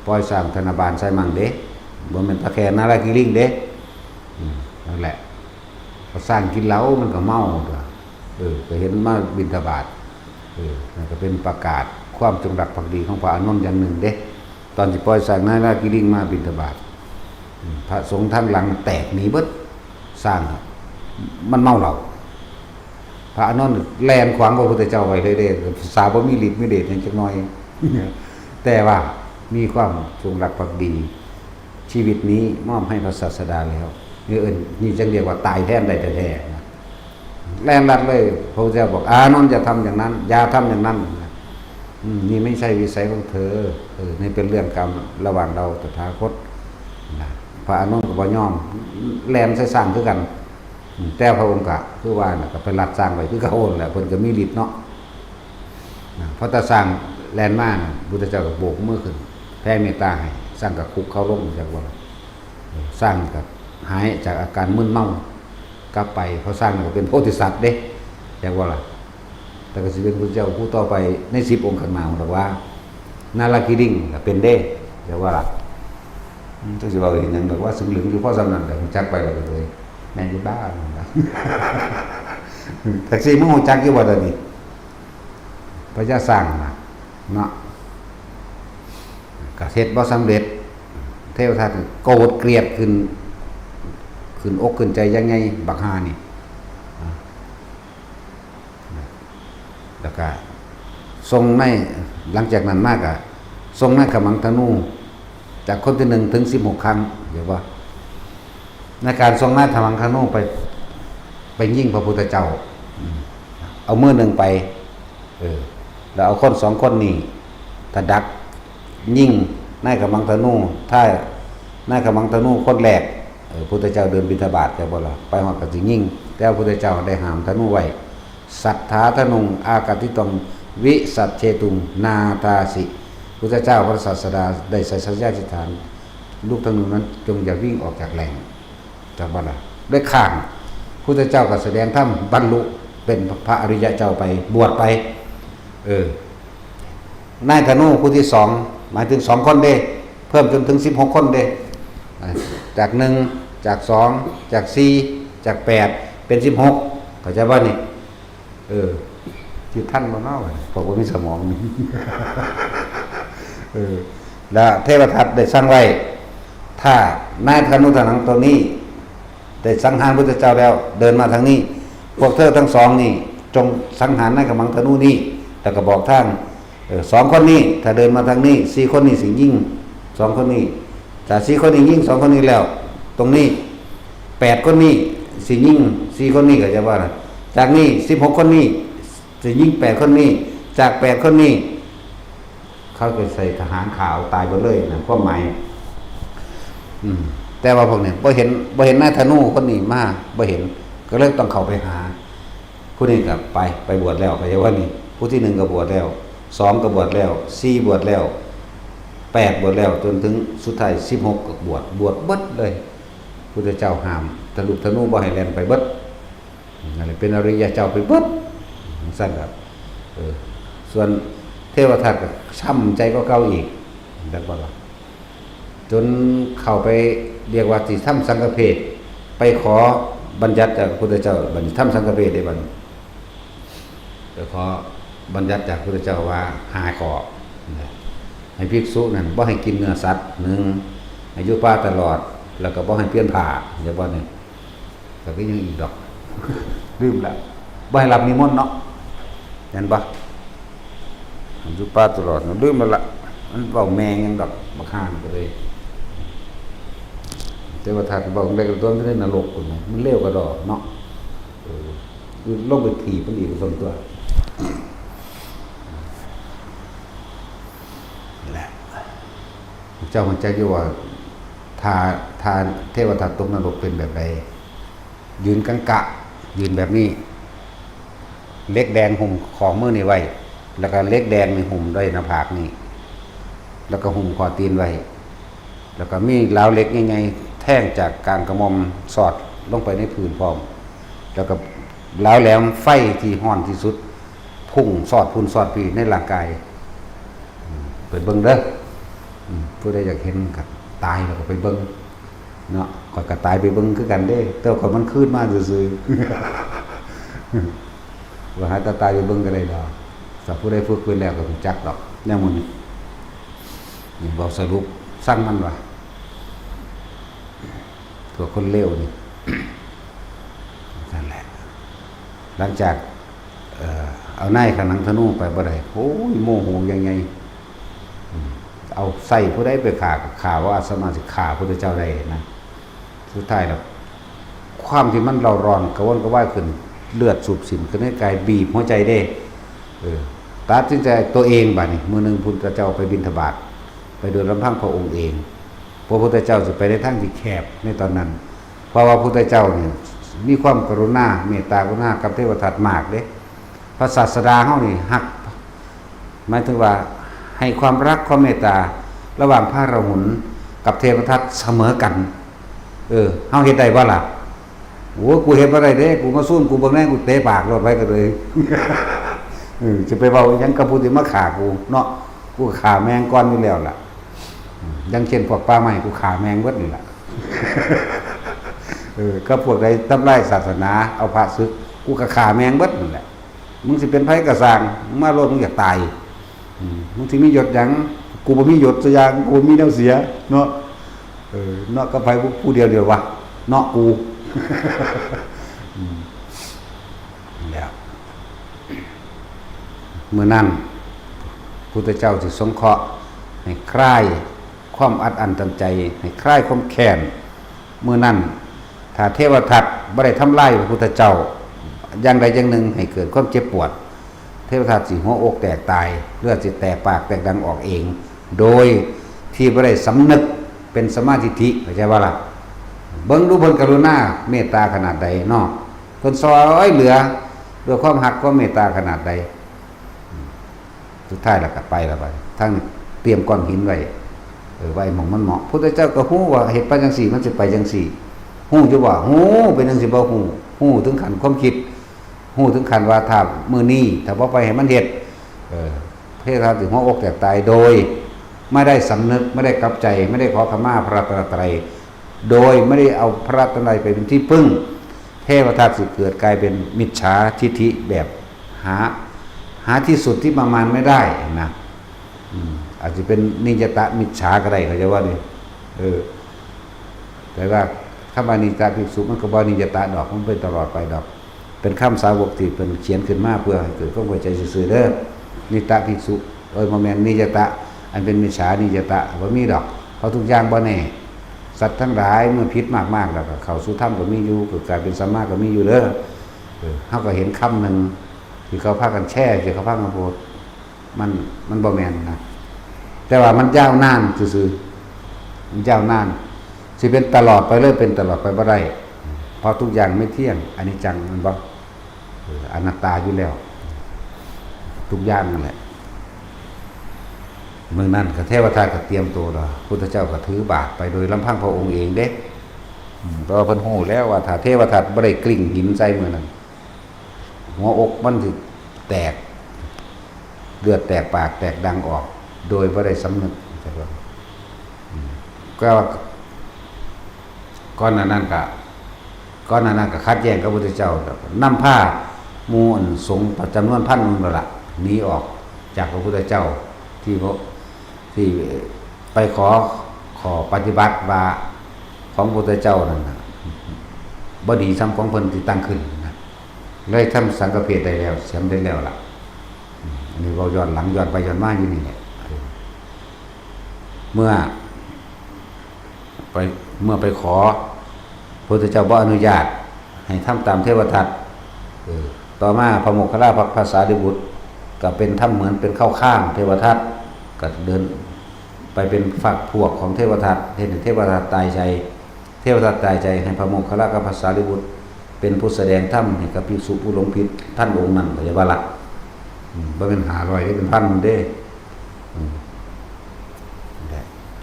ปล่อยสร้างธนบาลใส่มั่งเด้บ่แม่นตะแคนาราคิลิงเด้นั่นแหละเขาสร้างกินเหล้ามันก็เมาก็เห็นมาบิณฑบาตนั่นก็เป็นประกาศความจงรักภักดีของพระอานนท์อย่างหนึ่งเด้ตอนที่ปล่อยสร้างนาราคิลิงมาบิณฑบาตพระสงฆ์ทั้งหลังแตกหนีเบิดสร้างมันเมาเหล้าพระอานนท์แลนขวางพระพุทธเจ้าไว้เลยเด้สาวบ่มีฤทธิ์มีเดชจักหน่อยแต่ว่ามีความจงรักภักดีชีวิตนี้มอบให้พระศาสดาแล้วนี่จังเรียกว่าตายแทนได้แท้ๆแลนรัดเลยพระพุทธเจ้าบอกอานนท์อย่าทำอย่างนั้นอย่าทำอย่างนั้นนี่ไม่ใช่วิสัยของเธอนี่เป็นเรื่องกรรมระหว่างเราตถาคตพระอานนท์ก็บ่ยอมแลนใส่สร้างคือกันแต่พระองค์ก็คือว่าน่ะก็ไปรัดสร้างไว้คือเขาโอนแหละเพิ่นก็มีฤทธิ์เนาะเพราะถ้าสร้างแลนมาน่ะพุทธเจ้าก็โบกมือขึ้นแผ่เมตตาให้สร้างก็คุกเข้าลงจากว่าสร้างก็หายจากอาการมึนเมากลับไปเพราะสร้างก็เป็นโพธิสัตว์เด้จากว่าล่ะแต่ก็สิเป็นพุทธเจ้าผู้ต่อไปใน10องค์ข้างหน้าบอกว่านาราคิลิงก็เป็นเด้จากว่าล่ะจังสิว่าอีหยังดอกว่าสึงหลึงอยู่เพราะสำนั้นแต่จักไปแล้วก็เลยแม่นอยู่บ้านนะแท็กซี่มึงฮู้จักอยู่บ่ตอนนี้พระเจ้าสร้างน่ะเนาะก็เฮ็ดบ่สำเร็จเทวทัตโกรธเกลียดขึ้นอกขึ้นใจยังไงบักหานี่แล้วก็ทรงในหลังจากนั้นมากอ่ะทรงในขมังธนูจากคนที่1ถึง16ครั้งเดี๋ยวว่าในการทรงในขมังธนูไปยิงพระพุทธเจ้าเอามือหนึ่งไปแล้วเอาคน2คนนี่ถ้าดักยิงในขมังธนูถ้าในขมังธนูคนแรกพุทธเจ้าเดินบิณฑบาตแต่บ่ล่ะไปฮอดก็สิยิงแต่พุทธเจ้าได้ห้ามธนูไว้สัทธาธนุงอากาติตงวิสัชเชตุงนาตาสิพุทธเจ้าพระศาสดาได้ใส่สัญญาธิษฐานลูกธนูนั้นจงอย่าวิ่งออกจากแหล่งจากบ่ล่ะด้วยข้างพุทธเจ้าก็แสดงธรรมบรรลุเป็นพระอริยเจ้าไปบวชไปนายธนูผู้ที่2หมายถึง2คนเด้เพิ่มจนถึง16คนเด้จาก1จาก2จาก4จาก8เป็น16เข้าใจบ่นี่ที่ท่านบ่เนาะเพราะว่ามีสมองนี่แล้วเทวทัตได้สร้างไว้ถ้านายธนูทางตัวนี้ได้สังหารพุทธเจ้าแล้วเดินมาทางนี้พวกเธอทั้ง2นี่จงสังหารนายขมังธนูนี้แล้วก็บอกทาง2คนนี้ถ้าเดินมาทางนี้4คนนี้สิยิง2คนนี้ถ้า4คนนี้ยิง2คนนี้แล้วตรงนี้8คนนี้สิยิง4คนนี้ก็จะว่าจากนี้16คนนี้สิยิง8คนนี้จาก8คนนี้เขาก็ใส่ทหารขาวตายหมดเลยนะความหมายแต่ว่าพวกนี้บ่เห็นนายธนูคนนี้มาบ่เห็นก็เลยต้องเข้าไปหาผู้นี้ก็ไปบวชแล้วก็จะว่านี่ผู้ที่1ก็บวชแล้ว2ก็บวชแล้ว4บวชแล้ว 8บวชแล้วจนถึงสุดท้าย16ก็บวชเบิดเลยพุทธเจ้าห้ามทะลุทะนูบ่ให้แล่นไปเบิดนั่นแหละเป็นอริยเจ้าไปเบิดซั่นครับส่วนเทวทัตก็ช้ำใจก็เก่าอีกดังว่าจนเข้าไปเรียกว่าสิทำสังฆเพศไปขอบัญญัติจากพระพุทธเจ้าบัญญัติทำสังฆเพศได้บัดไปขอบัญญัติจากพระพุทธเจ้าว่า5ข้อให้ภิกษุนั่นบ่ให้กินเนื้อสัตว์1ให้อยู่ป่าตลอดแล้วก็บ่ให้เปลี่ยนผ้าอย่าบ่นี่ก็ยังอีกดอกลืมแล้วบ่ให้รับนิมนต์เนาะเห็นบ่อยู่ป่าตลอดลืมแล้วล่ะมันเว้าแมงยังดอกบ่ข้านก็เลยแต่ว่าถ้าบอกได้ก็ตัวมันได้นรกพุ่นมันเลวกว่าดอกเนาะคือลงไปถีบมันอีกส่วนตัวแหละเจ้ามันใจอยู่ว่าทาเทวทัตตกนรกเป็นแบบใดยืนกังกะยืนแบบนี้เล็กแดงห่มของมือนี่ไว้แล้วก็เล็กแดงนี่ห่มด้วยหน้าผากนี่แล้วก็ห่มคอตีนไว้แล้วก็มีลาวเล็กไงแท่งจากกลางกระหม่อมสอดลงไปในพื้นพร้อมแล้วก็ลาวแหลมไฟที่ห้อนที่สุดพุ่งสอดพุ่นสอดปีในร่างกายเปิดเบิ่งเด้อผู้ใดอยากเห็นก็ตายแล้วก็ไปเบิ่งเนาะข่อยก็ตายไปเบิ่งคือกันเด้แต่ข่อยมันคืนมาซื่อๆว่าหาตายไปเบิ่งก็ได้ดอกสักผู้ใดฝึกไว้แล้วก็รู้จักดอกแนวมื้อนี้นี่บอกสรุปสั่งมันว่าตัวคนเลวนี่นั่นแหละหลังจากเอานายขนังธนูไปบ่ได้โอ้ยโมโหยังไงเอาใส่ผู้ใดไปฆ่าว่าอาตมาสิฆ่าพระพุทธเจ้าได้นะสุดท้ายแล้วความที่มันเราร้อนกระวนกระวายขึ้นเลือดสูบสินขึ้นในกายบีบหัวใจได้ตัดสินใจตัวเองบัดนี้มื้อนึงพุทธเจ้าไปบิณฑบาตไปโดยลำพังพระองค์เองพระพุทธเจ้าสิไปในทางที่แคบในตอนนั้นเพราะว่าพระพุทธเจ้าเนี่ยมีความกรุณาเมตตากรุณากับเทวทัตมากเด้พระศาสดาเฮานี่ฮักหมายถึงว่าให้ความรักความเมตตาระหว่างพระราหุลกับเทวทัตเสมอกันเฮาเฮ็ดได้บ่ล่ะโอ้กูเฮ็ดบ่ได้เด้กูมาซุ่มกูเบิ่งแน่กูเตะปากรถไว้ก็เลยจะไปเว้าหยังกับผู้ที่มาฆ่ากูเนาะกูฆ่าแมงก่อนอยู่แล้วล่ะอย่างเช่นพวกป่าไม้กูฆ่าแมงเบิดนี่ล่ะก็พวกใดทำลายศาสนาเอาพระศึกกูก็ฆ่าแมงเบิดนั่นแหละมึงสิเป็นไผก็สร้างมึงมาโลดมึงอยากตายมึงสิมียศหยังกูบ่มียศซะอย่างกูมีแนวเสียเนาะเนาะก็ไผผู้เดียววะเนาะกูแล้วเมื่อนั้นพุทธเจ้าสิสงเคราะห์ให้คลายความอัดอั้นตันใจให้คลายความแค้นเมื่อนั้นถ้าเทวทัตบ่ได้ทำลายพระพุทธเจ้าอย่างใดอย่างหนึ่งให้เกิดความเจ็บปวดเทวทัตสิหัวอกแตกตายเลือดสิแตกปากแตกดังออกเองโดยที่บ่ได้สำนึกเป็นสมาธิิเข้าใจว่าล่ะเบิ่งดูเพิ่นกรุณาเมตตาขนาดใดเนาะเพิ่นซอยเหลือด้วยความรักความเมตตาขนาดใดสุดท้ายแล้วก็ไปแล้วไปทั้งเตรียมก้อนหินไว้ไว้หม่องมันเหมาะพุทธเจ้าก็ฮู้ว่าเฮ็ดไปจังซี่มันสิไปจังซี่ฮู้อยู่ว่าฮู้เป็นจังซี่บ่ฮู้ถึงขั้นความคิดฮู้ถึงขั้นว่าถ้ามื้อนี้ถ้าบ่ไปให้มันเฮ็ดเทวทัตสิหัวอกแตกตายโดยไม่ได้สำนึกไม่ได้กลับใจไม่ได้ขอขมาพระรัตนตรัยโดยไม่ได้เอาพระรัตนตรัยไปเป็นที่พึ่งเทวทัตสิเกิดกลายเป็นมิจฉาทิฏฐิแบบหาที่สุดที่ประมาณไม่ได้นะอาจจะเป็นนิจตะมิจฉาก็ได้เขาจะว่าดิแต่ว่าคำว่านิจตะภิกษุมันก็บ่นิจตะดอกมันเป็นตลอดไปดอกเป็นคำสาวกที่เป็นเขียนขึ้นมาเพื่อให้เกิดความเข้าใจซื่อๆเด้อนิจตะภิกษุบ่แม่นนิจตะอันเป็นมิจฉานิจตะบ่มีดอกเพราะทุกอย่างบ่แน่สัตว์ทั้งหลายเมื่อพิษมากๆแล้วก็เข้าสู่ธรรมก็มีอยู่เกิดกลายเป็นสัมมาก็มีอยู่เด้อเฮาก็เห็นคำนึงที่เขาพากันแช่ที่เขาพากันโพดมันบ่แม่นนะแต่ว่ามันยาวนานซื่อๆมันยาวนานสิเป็นตลอดไปเลยเป็นตลอดไปบ่ได้เพราะทุกอย่างไม่เที่ยงอนิจจังมันบ่อนัตตาอยู่แล้วทุกอย่างนั่นแหละ เมืองนั้นก็เทวทัตก็เตรียมตัวแล้วพุทธเจ้าก็ถือบาตรไปโดยลำพังพระองค์เองเด้เพราะว่าเพิ่นฮู้แล้วว่าถ้าเทวทัตบ่ได้กลิ้งหินใส่มื้อนั้นหัวอกมันสิแตกเลือดแตกปากแตกดังออกโดยบ่ได้สำนึกใช่ป่ะก็ก่อนหน้านั้นก็คัดแย้งกับพระพุทธเจ้านำผ้าหมู่สงฆ์จำนวนพันนึงแล้วล่ะหนีออกจากพระพุทธเจ้าที่ไปขอปฏิบัติว่าของพระพุทธเจ้านั่นน่ะบ่ดีซ้ำของเพิ่นที่ตั้งขึ้นนะเลยทำสังฆเพศได้แล้วเสียมได้แล้วล่ะอันนี้เราย้อนหลังย้อนไปย้อนมาอยู่นี่แหละเมื่อไปขอพระพุทธเจ้าบ่อนุญาตให้ทำตามเทวทัตต่อมาพระโมคคัลลาภาษาริบุตรก็เป็นทำเหมือนเป็นเข้าข้างเทวทัตก็เดินไปเป็นฝักพวกของเทวทัตเห็นเทวทัตตายใจให้พระโมคคัลลาภาษาริบุตรเป็นผู้แสดงธรรมให้กับภิกษุผู้หลงผิดท่านองค์นั้นก็อย่าว่าละบ่เป็น500ได้เป็นพันเด้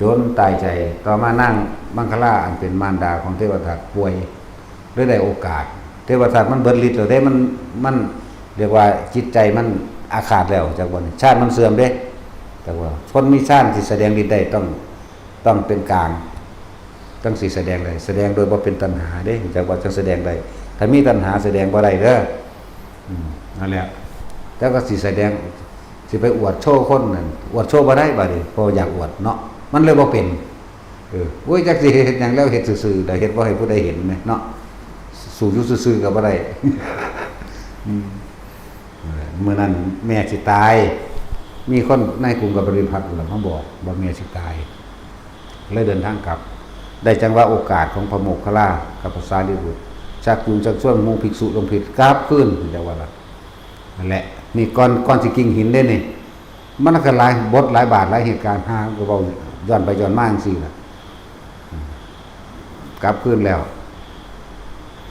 จนตายใจต่อมานั่งมังคลาอันเป็นมารดาของเทวทัตป่วยได้โอกาสเทวทัตมันเบิดฤทธิ์แล้วเด้มันเรียกว่าจิตใจมันอาฆาตแล้วจากวันชาติมันเสื่อมเด้แต่ว่าคนมีชาติที่แสดงฤทธิ์ได้ต้องเป็นกลางต้องสิแสดงได้แสดงโดยบ่เป็นตัณหาเด้จากว่าจะแสดงได้ถ้ามีตัณหาแสดงบ่ได้เด้อนั่นแหละแล้วก็สิแสดงสิไปอวดโชว์คนนั่นอวดโชว์บ่ได้บัดนี้พออยากอวดเนาะมันเลยบ่เป็นโอ้ยจักสิเฮ็ดหยังแล้วเฮ็ดซื่อๆได้เฮ็ดบ่ให้ผู้ใดเห็นแม่เนาะสู่อยู่ซื่อๆก็บ่ได้เมื่อนั้นแม่สิตายมีคนในกรุงกับบริพัตรล่ะมาบอกว่าแม่สิตายเลยเดินทางกลับได้จังว่าโอกาสของพระโมคคัลลากับพระสารีบุตรชักจูงชักชวนหมู่ภิกษุลงผิดกราบขึ้นจังว่าล่ะนั่นแหละนี่ก่อนสิกิ่งหินได้นี่มันก็หลายบทหลายบาทหลายเหตุการณ์หาก็เว้าย้อนไปย้อนมาจังซี่ล่ะกลับขึ้นแล้ว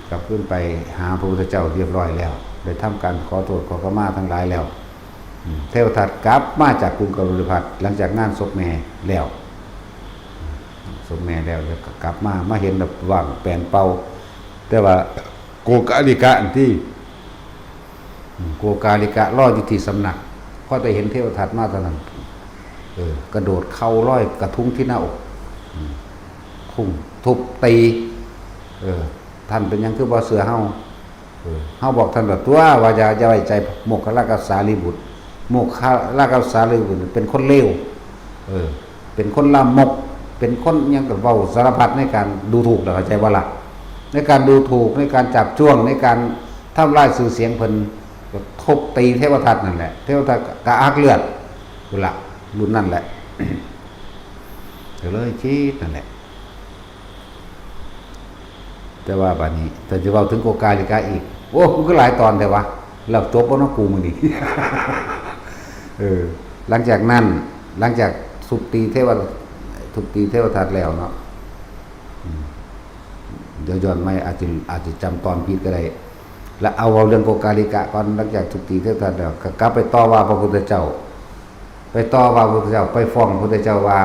กลับขึ้นไปหาพระพุทธเจ้าเรียบร้อยแล้วได้ทำการขอโทษขอขมาทั้งหลายแล้วเทวทัตกลับมาจากกรุงกบิลพัสหลังจากงานศพแม่แล้วศพแม่แล้วก็กลับมาเห็นแบบว่างแปลนเป่าแต่ว่าโกกาลิกะที่โกกาลิกะรออยู่ที่สำนักพอได้เห็นเทวทัตมาเท่านั้นกระโดดเข้าร้อยกระทุ้งที่หน้าอกพุ่งทุบตีท่านเป็นยังคือบ่เสือเฮาบอกท่านแบบตัวว่าอย่าไว้ใจโมคคัลลากับสารีบุตรโมคคัลลากับสารีบุตรเป็นคนเลวเป็นคนลามกเป็นคนยังกับเว้าสารพัดในการดูถูกเข้าใจบ่ล่ะในการดูถูกในการจับจ้วงในการทำลายชื่อเสียงเพิ่นก็ทุบตีเทวทัตนั่นแหละเทวทัตกะอักเลือดพุ่นล่ะรุ่นนั่นแหละก็เลยคิดนั่นแหละแต่ว่าบัดนี้แต่จะเว้าถึงโกกาลิกะอีกโอ้มันก็หลายตอนแต่ว่าแล้วจบบ่เนาะกูมื้อนี้ หลังจากทุบตีเทวทัตแล้วเนาะเดี๋ยวย้อนไม่อาจจะจำตอนผิดก็ได้แล้วเอาเรื่องโกกาลิกะก่อนหลังจากทุบตีเทวทัตแล้วก็กลับไปต่อว่าพระพุทธเจ้าไปต่อว่าพระพุทธเจ้าไปฟ้องพระพุทธเจ้าว่า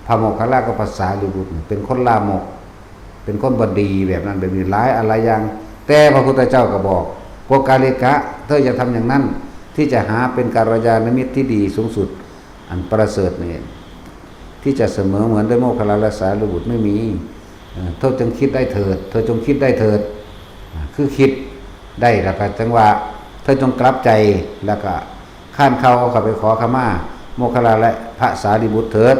พระโมคคัลลากับพระสารีบุตรเป็นคนลามกเป็นคนบดีแบบนั้นแบบนี้หลายอะไรอย่างแต่พระพุทธเจ้าก็บอกโกกาลิกะเธอจะทำอย่างนั้นที่จะหาเป็นกัลยาณมิตรที่ดีสูงสุดอันประเสริฐนี่ที่จะเสมอเหมือนด้วยโมคคัลลาและสารีบุตรไม่มีเธอจงคิดได้เถิดเธอจงคิดได้เถิดคือคิดได้แล้วก็จังว่าเธอจงกลับใจแล้วก็ข้านเข้าไปขอขมาโมคคัลลาและพระสารีบุตรเถิด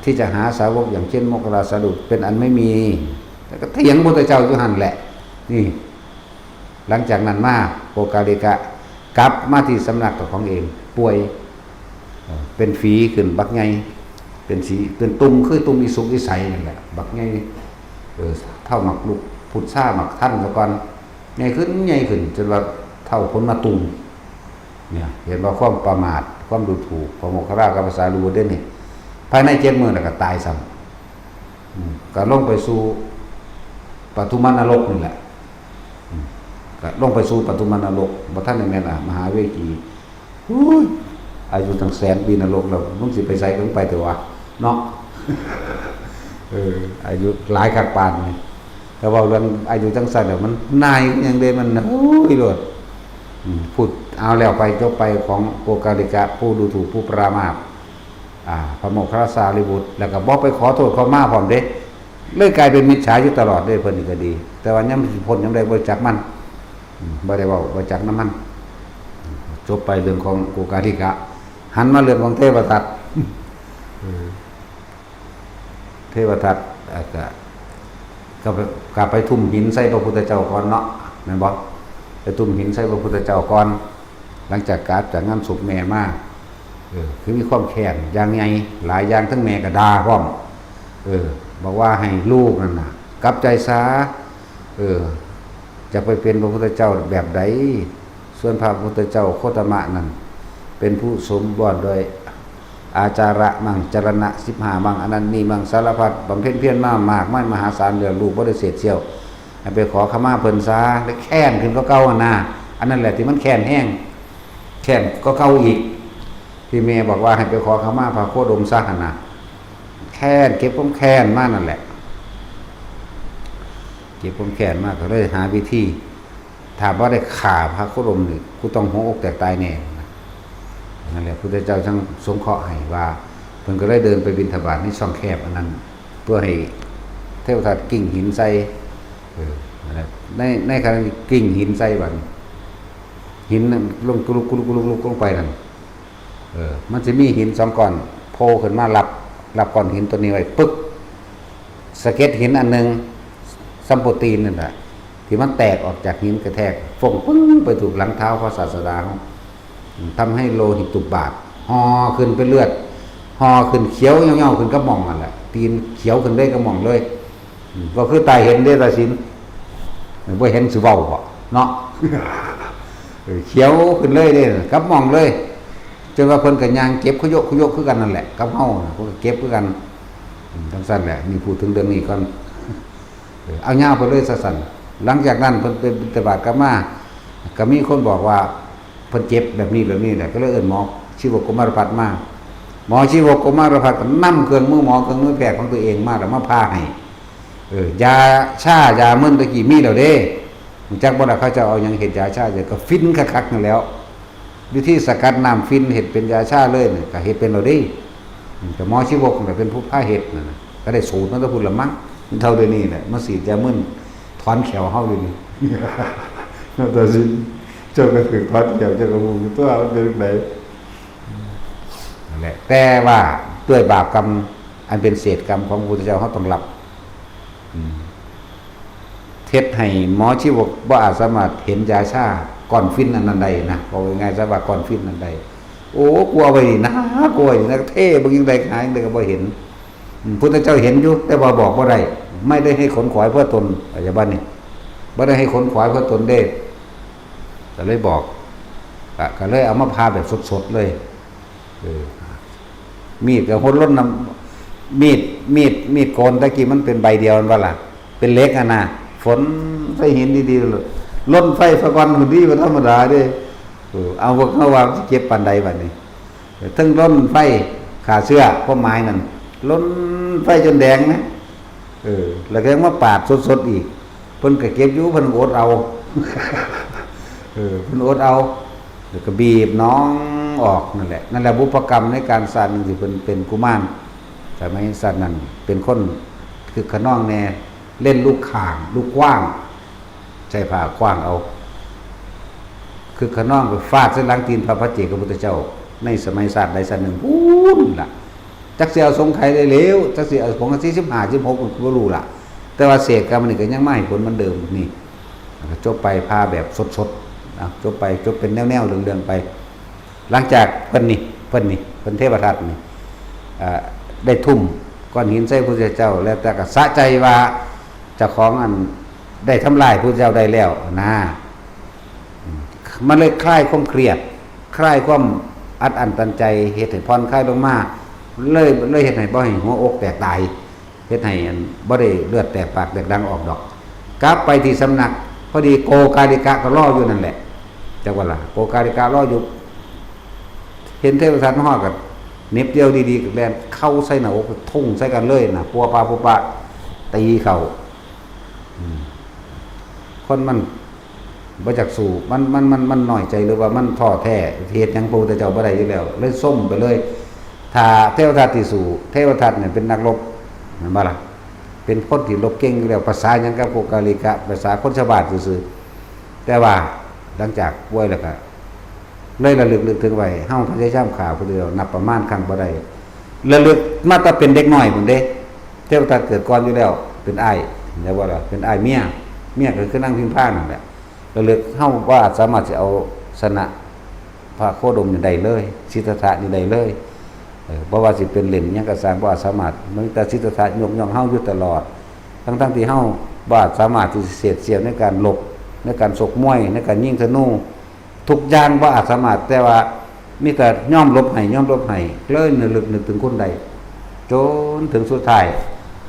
ที่จะหาสาวกอย่างเช่นโมคคัลลาสารีบุตรเป็นอันไม่มีแล้วก็เถียงพระพุทธเจ้าอยู่หั่นแหละนี่หลังจากนั้นมาโกกาลิกะกลับมาที่สำนักของเองป่วยเป็นฝีขึ้นบักไงเป็นสีเป็นตุ่มคือตุ่มอิสุกอิสัยนั่นแหละบักไงเท่าหมักลูกพุทธาหมักท่านแล้วก่อนไงขึ้นจนว่าเท่าพ้นมาตุ่มเนี่ยเห็นว่าความประมาทความดูถูกพระโมคคัลลากับพระสารีบุตรนี่ภายใน7 มื้อแล้วก็ตายซ้ำก็ลงไปสู่ปฐุมนรกนี่แหละก็ลงไปสู่ปฐุมนรกบ่ทันได้แม่นมหาเวกี อายุตั้งแสนปีนรกแล้วมึงสิไปไสก็ไปเถอะวะเนาะอายุหลายคักปานนี่แต่ว่าเรื่องอายุจังซั่นน่ะมันนายอย่างใดมันโอ้ยโลดพูดเอาแล้วไปจบไปของโกกาลิกะผู้ดูถูกผู้ปรามาสพระโมคคัลลาสารีบุตรแล้วก็บ่ไปขอโทษเขามาพร้อมเด้เลยกลายเป็นมิจฉาอยู่ตลอดเด้เพิ่นนี่ก็ดี แต่ว่ายามสิพ้นยามใดบ่จักมันบ่ได้เว้าบ่จักนำมันจบไปเรื่องของโกกาลิกะหันมาเรื่องของเทวทัตเทวทัตก็ไปทุ่มหินใส่พระพุทธเจ้าก่อนเนาะแม่นบ่ไปทุ่มหินใส่พระพุทธเจ้าก่อนหลังจากกราบจากงานศพแม่มาคือมีความแค้นอย่างใหญ่หลายอย่างทั้งแม่ก็ด่าพร้อมบอกว่าให้ลูกนั่นน่ะกลับใจซะจะไปเป็นพระพุทธเจ้าแบบใดส่วนพระพุทธเจ้าโคตมะนั่นเป็นผู้สมบูรณ์โดยอาจาระมั่งจรณะ15มั่งอนันต์นี่มั่งสารพัดบำเพ็ญเพียรมามากมหาศาลเรื่องลูกบ่ได้เศษเสี้ยวให้ไปขอขมาเพิ่นซะแล้วแค้นขึ้นก็เก่าน่ะอันนั้นแหละที่มันแค้นแห้งแค้นก็เก่าอีกที่แม่บอกว่าให้ไปขอขมาพระโคดมซะหั่นน่ะแค้นเก็บความแค้นมานั่นแหละเก็บความแค้นมากก็เลยหาวิธีถ้าบ่ได้ฆ่าพระโคดมนี่กูต้องหัวอกแตกตายแน่นั่นแหละพุทธเจ้าทั้งสงเคราะห์ให้ว่าเพิ่นก็ได้เดินไปบิณฑบาตในช่องแคบอันนั้นเพื่อให้เทวทัตกิ่งหินใส่นั่นแหละในขณะที่กิ่งหินใส่บัดหินลงกุลุกลงไปนั่นมันจะมีหิน2ก้อนโผล่ขึ้นมารับก้อนหินตัวนี้ไว้ปึ๊กสะเก็ดหินอันนึงซัมโปตีนนั่นแหละที่มันแตกออกจากหินกระแทกฟงปึ้งไปถูกหลังเท้าพระศาสดาเขาทำให้โลหิตตุบบาทห่อขึ้นเป็นเลือดห่อขึ้นเขียวเหี่ยวๆขึ้นกระหม่อมนั่นแหละตีนเขียวขึ้นได้กระหม่อมเลยก็คือตายเห็นได้ตาสินบ่เห็นสิเว้าบ่เนาะเขียวขึ้นเลยเด้กระหม่อมเลยจนว่าเพิ่นก็ย่างเก็บขยกคือกันนั่นแหละกับเฮาเพิ่นก็เก็บคือกันจังซั่นแหละนี่พูดถึงเรื่องนี้ก่อนเอายาวไปเลยซะซั่นหลังจากนั้นเพิ่นไปบิณฑบาตกลับมาก็มีคนบอกว่าเพิ่นเจ็บแบบนี้แหละก็เลยเอิ้นหมอชีวกกุมารพัฒน์มาหมอชีวกกุมารพัฒน์ก็นำเครื่องมือหมอเครื่องมือแพทย์ของตัวเองมาแล้วมาพาให้ยาชายามึนตะกี้มีแล้วเด้จักบ่ล่ะเขาจะเอาหยังเฮ็ดยาชาจะก็ฟินคักๆนั่นแล้ววิธีสกัดน้ำฟินเฮ็ดเป็นยาชาเลยนี่ก็เฮ็ดเป็นแล้วเด้แต่หมอชีวกก็เป็นผู้พาเฮ็ดนั่นน่ะก็ได้สูตรนั้นตะพุ่นละมั้งเท่าเดี๋ยวนี้แหละมาฉีดยามึนถอนแขวเฮาเลยนี่แต่สิเจ้าก็ถึงพัดเกี่ยวเจ้าก็มุงตัวมันเป็นไหนนั่นแหละแต่ว่าด้วยบาปกรรมอันเป็นเศษกรรมของพระพุทธเจ้าเขาต้องรับเทศให้หมอชีวกบ่อาจสามารถเห็นยาชาก่อนฟินอันนั้นใดนะบอกง่ายๆซะว่าก่อนฟินอันใดโอ้กลัวไปดินะกลัวนะเท่บางยังใดหายเลยก็บ่เห็นพุทธเจ้าเห็นอยู่แต่ว่าบอกบ่ได้ไม่ได้ให้ขนขวายเพื่อตนปัจจุบันนี่บ่ได้ให้ขนขวายเพื่อตนเด้ก็เลยบอกก็เลยเอามาพาแบบสดๆเลยมีดกับหดล้นน้ำมีดโกนตะกี้มันเป็นใบเดียวนั่นว่าล่ะเป็นเล็กอ่ะนะฝนไฟหินดีๆเลยล้นไฟสะกอนคนดีมันธรรมดาเด้เอาพวกเขาว่าเก็บปันใดบัดนี้ทั้งล้นไฟขาเสื้อพวกไม้นั่นล้นไฟจนแดงนะแล้วก็ยังมาปาดสดๆอีกเพิ่นก็เก็บอยู่เพิ่นอดเอาเพิ่นอดเอาแล้วก็บีบน้องออกนั่นแหละบุพกรรมในการสร้างสิเพิ่นเป็นกุมารแต่ไม่สัตว์นั่นเป็นคนคือขน้องแน่เล่นลูกข่างลูกกว้างใช้ผ้ากว้างเอาคือขน้องไปฟาดเส้นหลังตีนพระเจ้าพุทธเจ้าในสมัยศาสตร์ใดศาสตร์หนึ่งพูนล่ะจักสิเอาสงไข่ได้แล้วจักสิเอาผงกะทิ15 16บ่รู้ล่ะแต่ว่าเศษกรรมนี่ก็ยังไม่ให้ผลเหมือนเดิมนี่จบไปพาแบบสดๆจบเป็นแนวๆเรื่องๆไปหลังจากเพิ่นเทพทัตนี่ได้ทุ่มก้อนหินใส่พระพุทธเจ้าแล้วแต่ก็สะใจว่าเจ้าของอันได้ทำลายพระพุทธเจ้าได้แล้วนะมันเลยคลายความเครียดคลายความอัดอั้นตันใจเฮ็ดให้ผ่อนคลายลงมาเลยเฮ็ดให้บ่ให้หัวอกแตกตายเฮ็ดให้บ่ได้เลือดแตกปากแตกดังออกดอกกลับไปที่สำนักพอดีโกกาลิกะก็รออยู่นั่นแหละจักว่าล่ะโกกาลิกะรออยู่ เห็นเทวทัตฮอดกับเน็บเดียวดีๆกับแลนเข้าใส่หน้าอกทุ่งใส่กันเลยน่ะปัวปะตีเข้าคนมันบ่จักสู้มันน้อยใจหรือว่ามันท้อแท้เหตุหยังพระพุทธเจ้าบ่ได้อยู่แล้วเลยส้มไปเลยถ้าเทวทัตที่สู้เทวทัตเนี่ยเป็นนักรบแม่นบ่ล่ะเป็นคนที่รบเก่งอยู่แล้วภาษาหยังกับโกกาลิกะภาษาคนชาวบ้านซื่อๆแต่ว่าหลังจากป่วยแล้วก็เลยระลึกถึงไว้เฮาพยายามฆ่าผู้เดียวนับประมาณครั้งบ่ได้ระลึกมาแต่เป็นเด็กน้อยพุ่นเด้เทวทัตเกิดก่อนอยู่แล้วเป็นอ้ายอย่าว่าล่ะเป็นอ้ายเมียก็คือนั่งพิมพ์ผ้านั่นแหละระลึกเฮาว่าสามารถสิเอาชนะพระโคดมนี่ได้เลยสิทธัตถะนี่ได้เลยบ่ว่าสิเป็นเล่นหยังก็สร้างบ่สามารถมันแต่สิทธัตถะยกย่องเฮาอยู่ตลอดทั้งที่เฮาบ่สามารถที่สิเสียดเสียในการลบในการชกมวยในการยิงธนูทุกอย่างบ่อาจสามารถแต่ว่ามีแต่ยอมลบให้เลยนึกถึงคนใดจนถึงสุดท้าย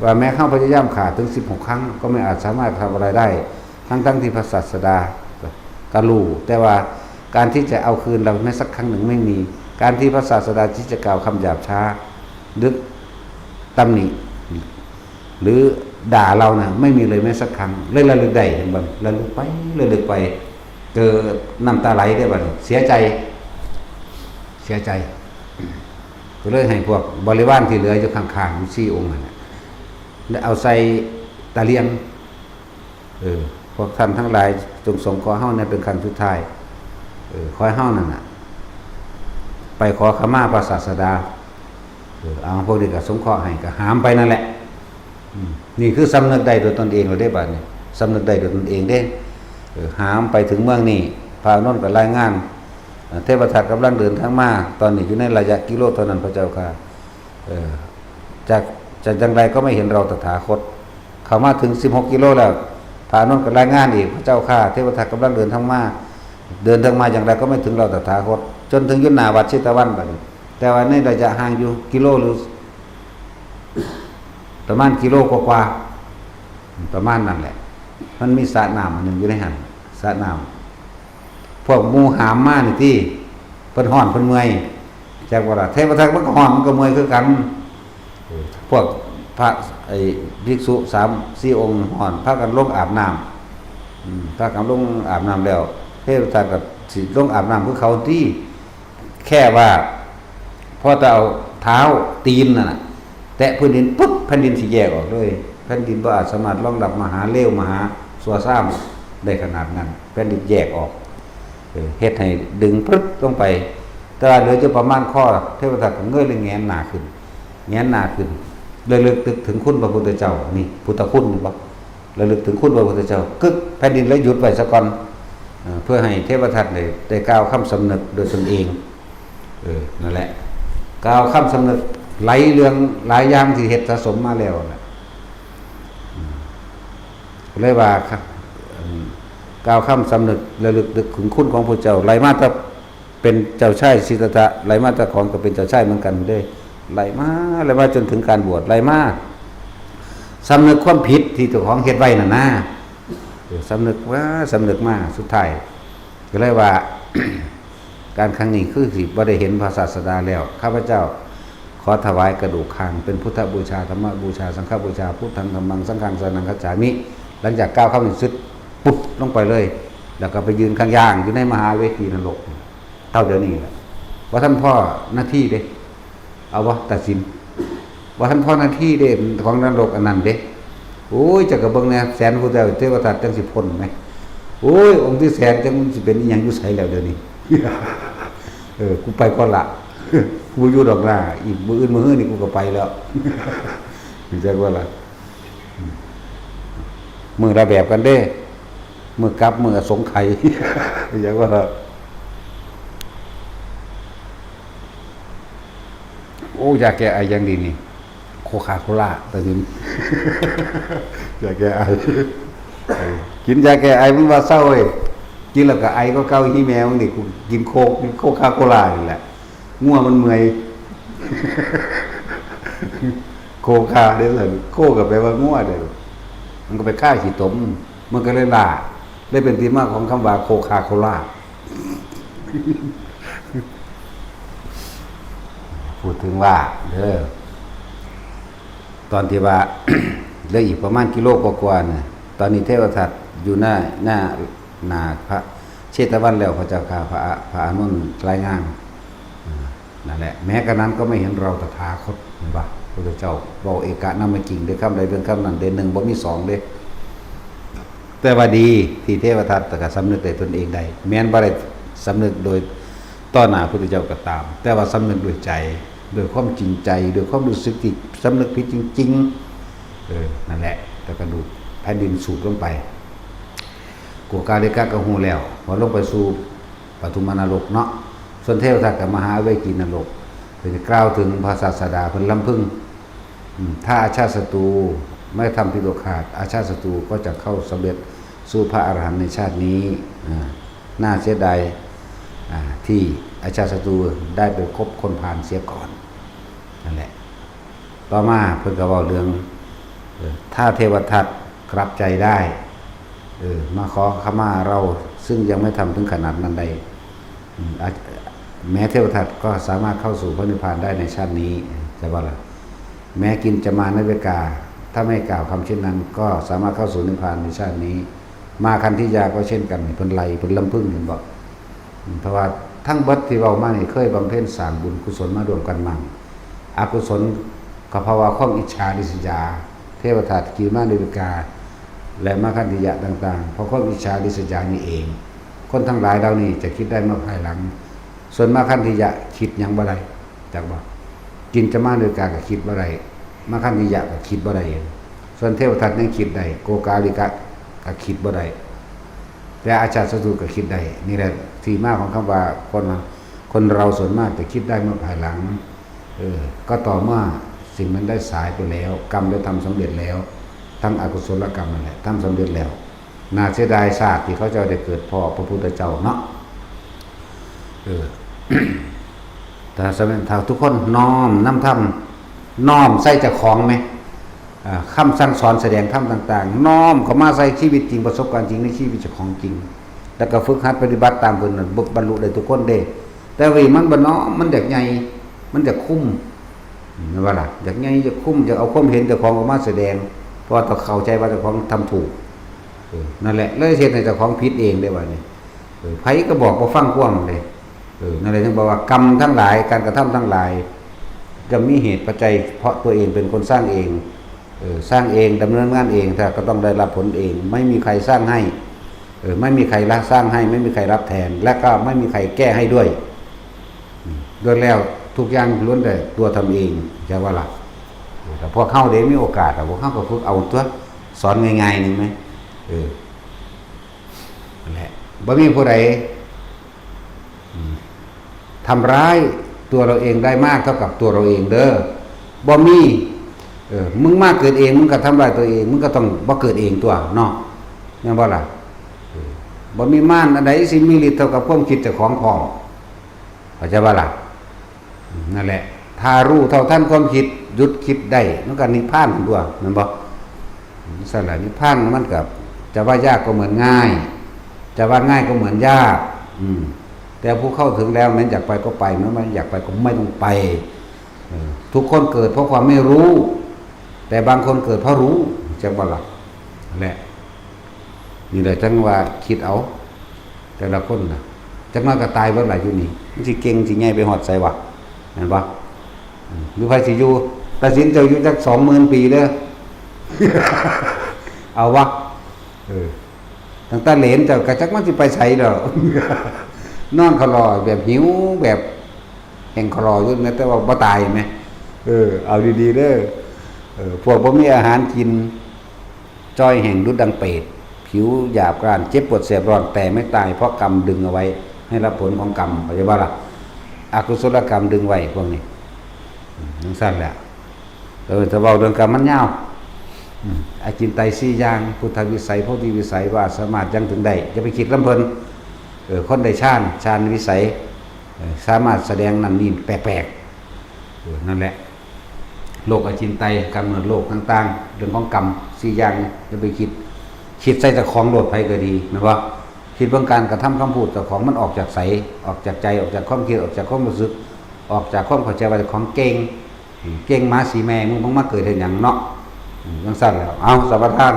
ว่าแม้เข้าพยายามฆ่าถึง16ครั้งก็ไม่อาจสามารถทำอะไรได้ทั้งที่พระศาสดาก็รู้แต่ว่าการที่จะเอาคืนเราแม้สักครั้งหนึ่งไม่มีการที่พระศาสดาที่จะกล่าวคำหยาบช้าดึกตำหนิหรือด่าเรานะไม่มีเลยแม้สักครั้งเลยระลึกได้เห็นบ่ระลึกไปเกิดน้ำตาไหลได้บ่เสียใจก็เลยให้พวกบริวารที่เหลืออยู่ข้างๆอยู่4องค์นั่นแล้วเอาใส่ตะเลียงพวกท่านทั้งหลายจงสงขอเฮาเนี่ยเป็นครั้งสุดท้ายขอให้เฮานั่นน่ะไปขอขมาพระศาสดาเอาพวกนี้ก็สงเคราะห์ให้ก็หามไปนั่นแหละนี่คือสำนึกได้โดยตนเองเราได้บัดนี้สำนึกได้โดยตนเองเด้หามไปถึงเมืองนี้พระอานนท์ก็รายงานเทพทัตกำลังเดินทางมาตอนนี้อยู่ในระยะกิโลเท่านั้นพระเจ้าค่ะจากจังไรก็ไม่เห็นเราตถาคตเข้ามาถึง16กิโลแล้วพระอานนท์ก็รายงานอีกพระเจ้าค่ะเทพทัตกำลังเดินทางมาอย่างไรก็ไม่ถึงเราตถาคตจนถึงยุทธนาวัดชิตวันบัดนี้แต่ว่าในระยะห่างอยู่กิโลหรือประมาณกิโลกว่าประมาณนั้นแหละมันมีสระน้ำอันหนึ่งอยู่ในหันสระน้ำพวกหมู่หามมานี่ที่เพิ่นฮ้อนเพิ่นเมื่อยจากว่าเทพทัตมันก็ฮ้อนมันก็เมื่อยคือกันพวกพระภิกษุ3-4องค์ฮ้อนพากันลงอาบน้ำพากันลงอาบน้ำแล้วเทพทัตก็สิลงอาบน้ำคือเขาที่แค่ว่าพอจะเอาเท้าตีนน่ะแตะพื้นดินปุ๊บแผ่นดินสิแยกออกเลยแผ่นดินบ่อาจสามารถรองรับมหาเลวมหาสัวซ่ามได้ขนาดนั้นแผ่นดินแยกออกเฮ็ดให้ดึงปึ๊บลงไปแต่เหลือจะประมาณข้อเทวทัตก็เงยเลยแงนหน้าขึ้นเลยลึกถึงคุณพระพุทธเจ้านี่พุทธคุณบ่ระลึกถึงคุณพระพุทธเจ้ากึกแผ่นดินแล้วหยุดไว้ซะก่อนเพื่อให้เทวทัตได้กล่าวคำสำนึกโดยตนเองนั่นแหละกล่าวคำสำนึกไหลเรื่องหลายอย่างที่เฮ็ดสะสมมาแล้วน่ะเลยว่าครับกล่าวคำสำนึกระลึกถึงคุณของพระเจ้าไหลมาแต่เป็นเจ้าชายสิทธัตถะไหลมาแต่ของก็เป็นเจ้าชายเหมือนกันเด้ไหลมาจนถึงการบวชไหลมาสำนึกความผิดที่เจ้าของเฮ็ดไว้น่ะนะสำนึกมาสุดท้ายก็เลยว่า การครั้งนี้คือสิบ่ได้เห็นพระศาสดาแล้วข้าพเจ้าขอถวายกระดูกคางเป็นพุทธบูชาธรรมบูชาสังฆบูชาพุทธังธัมมังสังฆังสรณังคัจฉามิหลังจากก้าวเข้าสุดปุ๊บลงไปเลยแล้วก็ไปยืนข้างย่างอยู่ในมหาเวทีนรกเท่าเดี๋ยวนี้แหละว่าท่านพ่อหน้าที่เด้เอาวะตัดสินว่าท่านพ่อหน้าที่เด้ของนรกอันนั้นเด้โอ้ยจักระเบิงเนี่ยแสนพุทธเทวทัตจังสิพ้นไหมโอ้ยองค์ที่แสนจังสิเป็นอีหยังอยู่ไสแล้วเดี๋ยวนี้ กูไปก่อนละ กูอยู่ดอกหน้าอีกมื้ออื่นมื้อนี่กูก็ไปแล้ว รู้จักว่าล่ะมือระแบบกันเด้มือกลับมือสงไข่ รู้จักว่าล่ะโอ้ยาแก้ไออย่างดีนี่โคคาโคล่าตอนนี้ ยาแก้ไอ กินยาแก้ไอมันว่าเศร้าเว้ยกินแล้วก็ไอก็เกาอีแมวนี่กูกินโคคาโคล่านี่แหละง่วงมันเมื่อย โคคาได้เลยโคก็แปลว่าง่วงเด้อมันก็ไปฆ่าขี้ตมมันก็เลยล่าได้เป็นที่มาของคำว่าโคคาโคล่า พูดถึงว่าเด้อตอนที่ว่า เหลืออีกประมาณกิโลกว่าๆเนี่ยตอนนี้เทวทัตอยู่หน้าพระเชตวันแล้วพระเจ้าข่าพระอานนท์รายงานนั่นแหละแม้กระนั้นก็ไม่เห็นเราตถาคตเห็นปะพระเจ้าบอกเอกะนามจริงเด้คำใดเรื่องคำนั้นเด้หนึ่งบ่มีสองเด้แต่ว่าดีที่เทวทัตแต่ก็สำนึกในตนเองได้แม้นบ่ได้สำนึกโดยต่อหน้าพระพุทธเจ้าก็ตาม แต่ว่าสำนึกด้วยใจด้วยความจริงใจด้วยความรู้สึกที่สำนึกผิดจริงๆนั่นแหละแล้วก็ดูแผ่นดินสูบลงไปกัวกาลิกะก็ฮู้แล้วพอลงไปสู่ปฐุมนรกเนาะส่วนเทวทัตกับมหาเวกีนรกเป็นกล่าวถึงพระศาสดาเพิ่นลำพึงถ้าอาชาติศัตรูไม่ทำผิดขาดอาชาติศัตรูก็จะเข้าสำเร็จสู่พระอรหันต์ในชาตินี้น่าเสียดายที่อาชาติศัตรูได้ไปคบคนผ่านเสียก่อนนั่นแหละต่อมาเพิ่นก็เว้าเรื่องถ้าเทวทัตกลับใจได้มาขอขมาเราซึ่งยังไม่ทำถึงขนาดนั้นใดแม้เทวทัตก็สามารถเข้าสู่พระนิพพานได้ในชาตินี้จะว่าล่ะแม้กินจะมาในเวกาถ้าไม่กล่าวคำเช่นนั้นก็สามารถเข้าสู่นิพพานในชาตินี้มาคันธิยาก็เช่นกันเพิ่นไล่เพิ่นลำพึงเห็นบ่เพราะว่าทั้งเบิดที่เว้ามานี่เคยบำเพ็ญสร้างบุญกุศลมารวมกันมั่งอกุศลก็ภาวะของอิจฉาริษยาเทวทัตกินมาในเวกาและมาคันธิยะต่างๆเพราะความอิจฉาริษยานี่เองคนทั้งหลายเหล่านี้จะคิดได้เมื่อภายหลังส่วนมาคันธิยะคิดหยังบ่ได้จักบ่กินจะมาด้วยกาก็คิดบ่ได้มาคันธิยะก็คิดบ่ได้ส่วนเทวทัตยังคิดได้โกกาลิกะก็คิดบ่ได้แต่อาชาติศัตรูก็คิดได้นี่แหละที่มาของคำว่าคนเราส่วนมากจะคิดได้เมื่อภายหลังก็ต่อเมื่อสิ่งนั้นได้สายไปแล้วกรรมได้ทำสำเร็จแล้วทั้งอกุศลกรรมนั่นแหละทำสำเร็จแล้วน่าเสียดายชาติที่เขาจะได้เกิดพ่อพระพุทธเจ้าเนาะแต่สมัยถ้าทุกคนน้อมน้อมใส่เจ้าของไหมคำสั่งสอนแสดงธรรมต่างๆน้อมเข้ามาใส่ชีวิตจริงประสบการณ์จริงในชีวิตเจ้าของจริงแล้วก็ฝึกหัดปฏิบัติตามเพิ่นนั้นบรรลุได้ทุกคนเด้แต่ว่ามันบ่น้อมมันอยากใหญ่มันอยากคุ้มนั่นว่าล่ะอยากใหญ่อยากคุ้มอยากเอาความเห็นเจ้าของออกมาแสดงเพราะต้องเข้าใจว่าเจ้าของทำถูกนั่นแหละเลยเฮ็ดให้เจ้าของผิดเองได้ว่านี่ไผก็บอกบ่ฟังความเลยนั่นแหละถึงบอกว่ากรรมทั้งหลายการกระทำทั้งหลายจะมีเหตุปัจจัยเพราะตัวเองเป็นคนสร้างเองสร้างเองดำเนินงานเองถ้าก็ต้องได้รับผลเองไม่มีใครสร้างให้ไม่มีใครรับสร้างให้ไม่มีใครรับแทนและก็ไม่มีใครแก้ให้ด้วยโดยแล้วทุกอย่างล้วนแต่ตัวทำเองจะว่าล่ะแต่พวกเข้าเดี๋ยวมีโอกาสแต่พวกเข้าก็ฝึกเอาตัวสอนง่ายๆนี่ไหมนั่นแหละบ่มีผู้ใดทำร้ายตัวเราเองได้มากเท่ากับตัวเราเองเด้อบ่มีมึงมากเกิดเองมึงก็ทำร้ายตัวเองมึงก็ต้องบ่เกิดเองตัวเนาะแม่นบ่ล่ะบ่มีม่านอันใดสิมีฤทธิ์เท่ากับความคิดเจ้าของพร้อมเข้าใจบ่ล่ะนั่นแหละถ้ารู้เท่าทันความคิดหยุดคิดได้มันก็นิพพานตัวแม่นบ่สั่นล่ะนิพพานมันก็จะว่ายากก็เหมือนง่ายจะว่าง่ายก็เหมือนยากแต่ผู้เข้าถึงแล้วแม้อยากไปก็ไปไม่อยากไปก็ไม่ต้องไปทุกคนเกิดเพราะความไม่รู้แต่บางคนเกิดเพราะรู้จังบ่ล่ะแหละนี่แหละจังว่าคิดเอาแต่ละคนน่ะจังว่าก็ตายเบิดหลายอยู่นี่มันสิเก่งสิใหญ่ไปฮอดไสวะแม่นบ่หรือไผสิอยู่ตัดสินเจ้าอยู่จัก 20,000 ปีเด้อ เอาวะตั้งแต่เหลนเจ้าก็จักมันสิไปไสดอกนอนคลอแบบหิวแบบแห่งคลออยู่นะแต่ว่าบ่ตายแม่เอาดีๆเด้อพวกบ่มีอาหารกินจ้อยแห่งดุจดังเปรตผิวหยาบกร้านเจ็บปวดแสบร้อนแต่ไม่ตายเพราะกรรมดึงเอาไว้ให้รับผลของกรรมเข้าใจบ่ล่ะอกุศลกรรมดึงไว้พวกนี้จังซั่นแหละถ้าเว้าเรื่องกรรมมันยาวอาจินไตย4อย่างพุทธวิสัยโพธิวิสัยว่าสามารถยังถึงได้อย่าไปคิดลำเพิ่นคนได้ฌานวิสัยสามารถแสดงนั่นนี่แปลกๆนั่นแหละโลกอจินไตยกำเนิดโลกต่างๆเรื่องของกรรม4อย่างอย่าไปคิดใส่เจ้าของโลดไผก็ดีนะว่าคิดเรื่องการกระทำคำพูดเจ้าของมันออกจากใสออกจากใจออกจากความคิดออกจากความรู้สึก ออกจากความเข้าใจว่าของเก่งเก่งมาสีแม่มึงมาเกิดเห็นอย่างเนาะจังสั้นแล้วเอาสัมปทาน